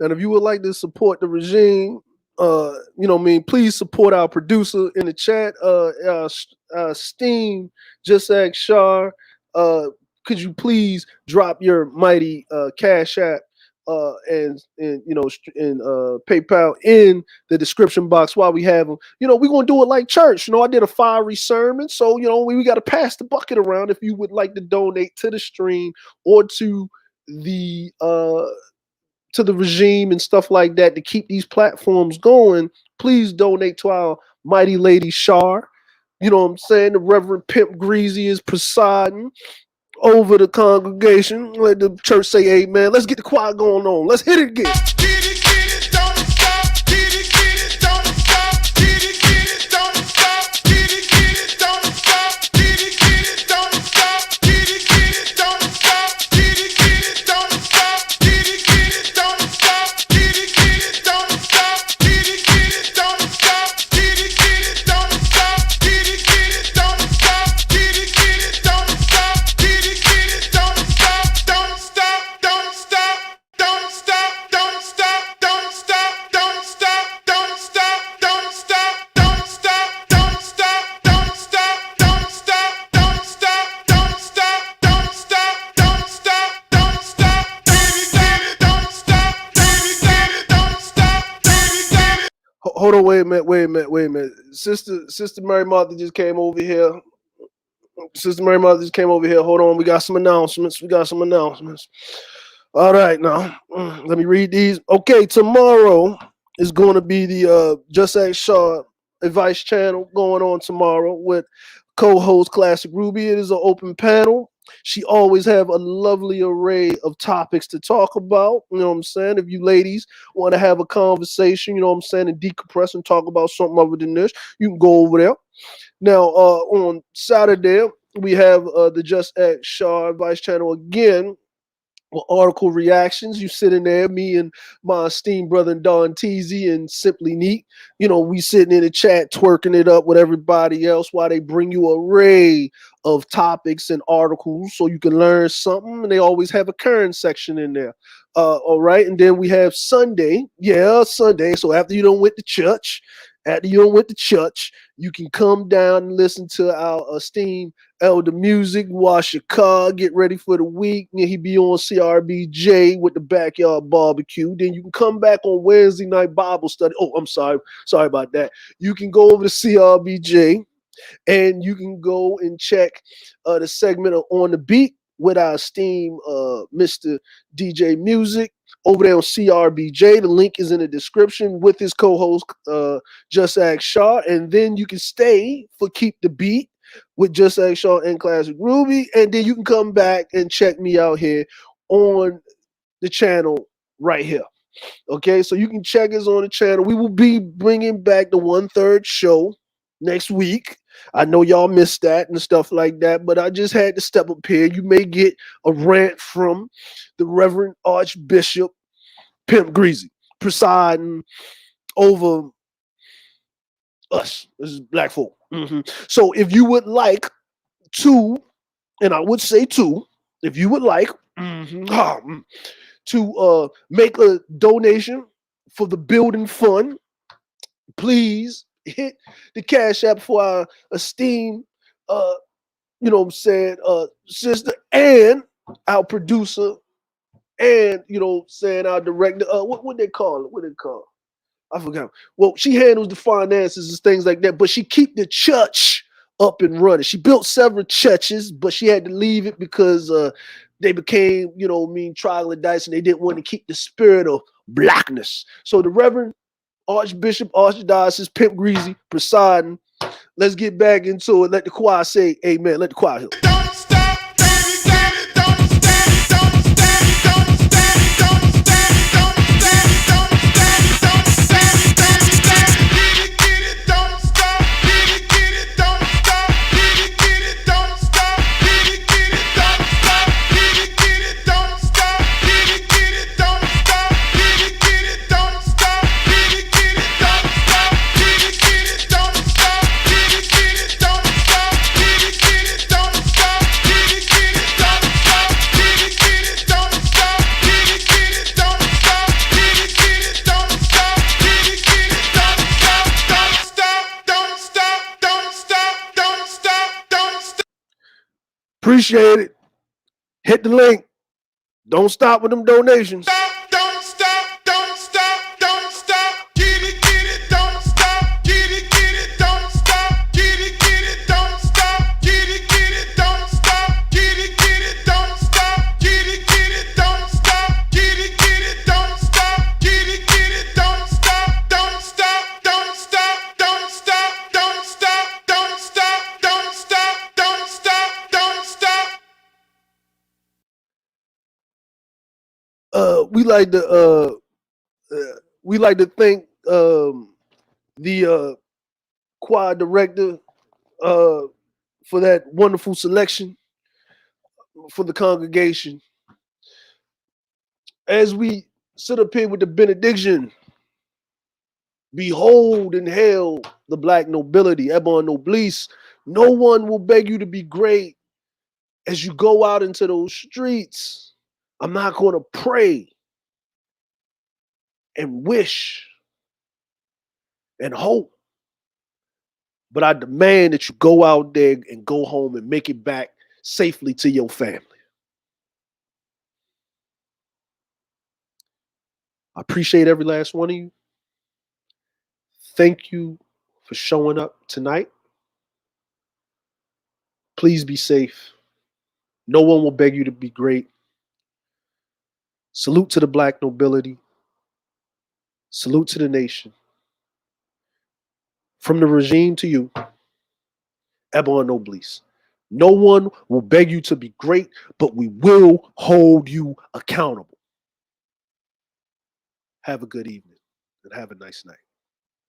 And if you would like to support the regime, please support our producer in the chat, Steam, JustaskChar. Could you please drop your mighty Cash App and PayPal in the description box while we have them? We're gonna do it like church. I did a fiery sermon, so we got to pass the bucket around. If you would like to donate to the stream or to the regime and stuff like that to keep these platforms going, please donate to our mighty lady Char. You know what I'm saying? The Reverend Pimp Greasy is presiding over the congregation. Let the church say amen. Let's get the choir going on. Let's hit it again. Hold on, wait a minute. Sister Mary Martha just came over here. Hold on, we got some announcements. All right, now let me read these. Okay, tomorrow is going to be the JustaskChar advice channel going on tomorrow with co-host Classic Ruby. It is an open panel. She always have a lovely array of topics to talk about. You know what I'm saying? If you ladies want to have a conversation, you know what I'm saying, and decompress and talk about something other than this, you can go over there. Now, on Saturday, we have the JustaskChar advice channel again. Well, article reactions. You sit in there, me and my esteemed brother Don Teasy and Simply Neat. We sitting in the chat twerking it up with everybody else while they bring you an array of topics and articles so you can learn something. And they always have a current section in there. All right. And then we have Sunday. Yeah, Sunday. So after you done went to church, you can come down and listen to our esteemed Elder Music, wash your car, get ready for the week. And he be on CRBJ with the backyard barbecue. Then you can come back on Wednesday night Bible study. Oh, I'm sorry about that. You can go over to CRBJ and you can go and check the segment of On the Beat with our esteemed MrDJMuziq over there on CRBJ. The link is in the description with his co-host JustaskChar. And then you can stay for Keep the Beat with JustaskChar and Classic Ruby. And then you can come back and check me out here on the channel right here. Okay, so you can check us on the channel. We will be bringing back the 1/3 show next week. I know y'all missed that and stuff like that, but I just had to step up here. You may get a rant from the Reverend Archbishop Pimp Greasy presiding over us. This is black folk. So if you would like to, and I would say to, if you would like to make a donation for the building fund, please hit the Cash App for our esteemed sister and our producer and our director. What they call it? I forgot. Well, she handles the finances and things like that, but she keep the church up and running. She built several churches, but she had to leave it because they became, troglodytes, and they didn't want to keep the spirit of blackness. So the Reverend Archbishop Archdiocese Pimp Greasy presiding. Let's get back into it. Let the choir say amen. Let the choir hear. Don't stop, baby, get it. Don't stop, don't stop, don't stop, don't stop, don't stop, don't stop, don't stop, don't stop. Get it, don't stop, get it, don't stop, get it, don't stop, get it, don't stop, get it, don't stop, get it, don't stop, get it, don't stop, get it, don't stop, get it, don't stop. Appreciate it. Hit the link. Don't stop with them donations. Don't stop, don't stop, don't stop. Get it, don't stop. Get it, don't stop. Get it, don't stop. Get it, don't stop. Get it, don't stop. Get it, don't stop. Get it, don't stop. Get it, don't stop. Don't stop, don't stop, don't stop, don't stop, don't stop, don't stop, don't stop, don't stop. We like to thank the choir director for that wonderful selection for the congregation. As we sit up here with the benediction, behold and hail the black nobility, Ebon Noblesse. No one will beg you to be great as you go out into those streets. I'm not going to pray and wish and hope, but I demand that you go out there and go home and make it back safely to your family. I appreciate every last one of you. Thank you for showing up tonight. Please be safe. No one will beg you to be great. Salute to the black nobility. Salute to the nation. From the regime to you, Ebon Noblesse. No one will beg you to be great, but we will hold you accountable. Have a good evening and have a nice night.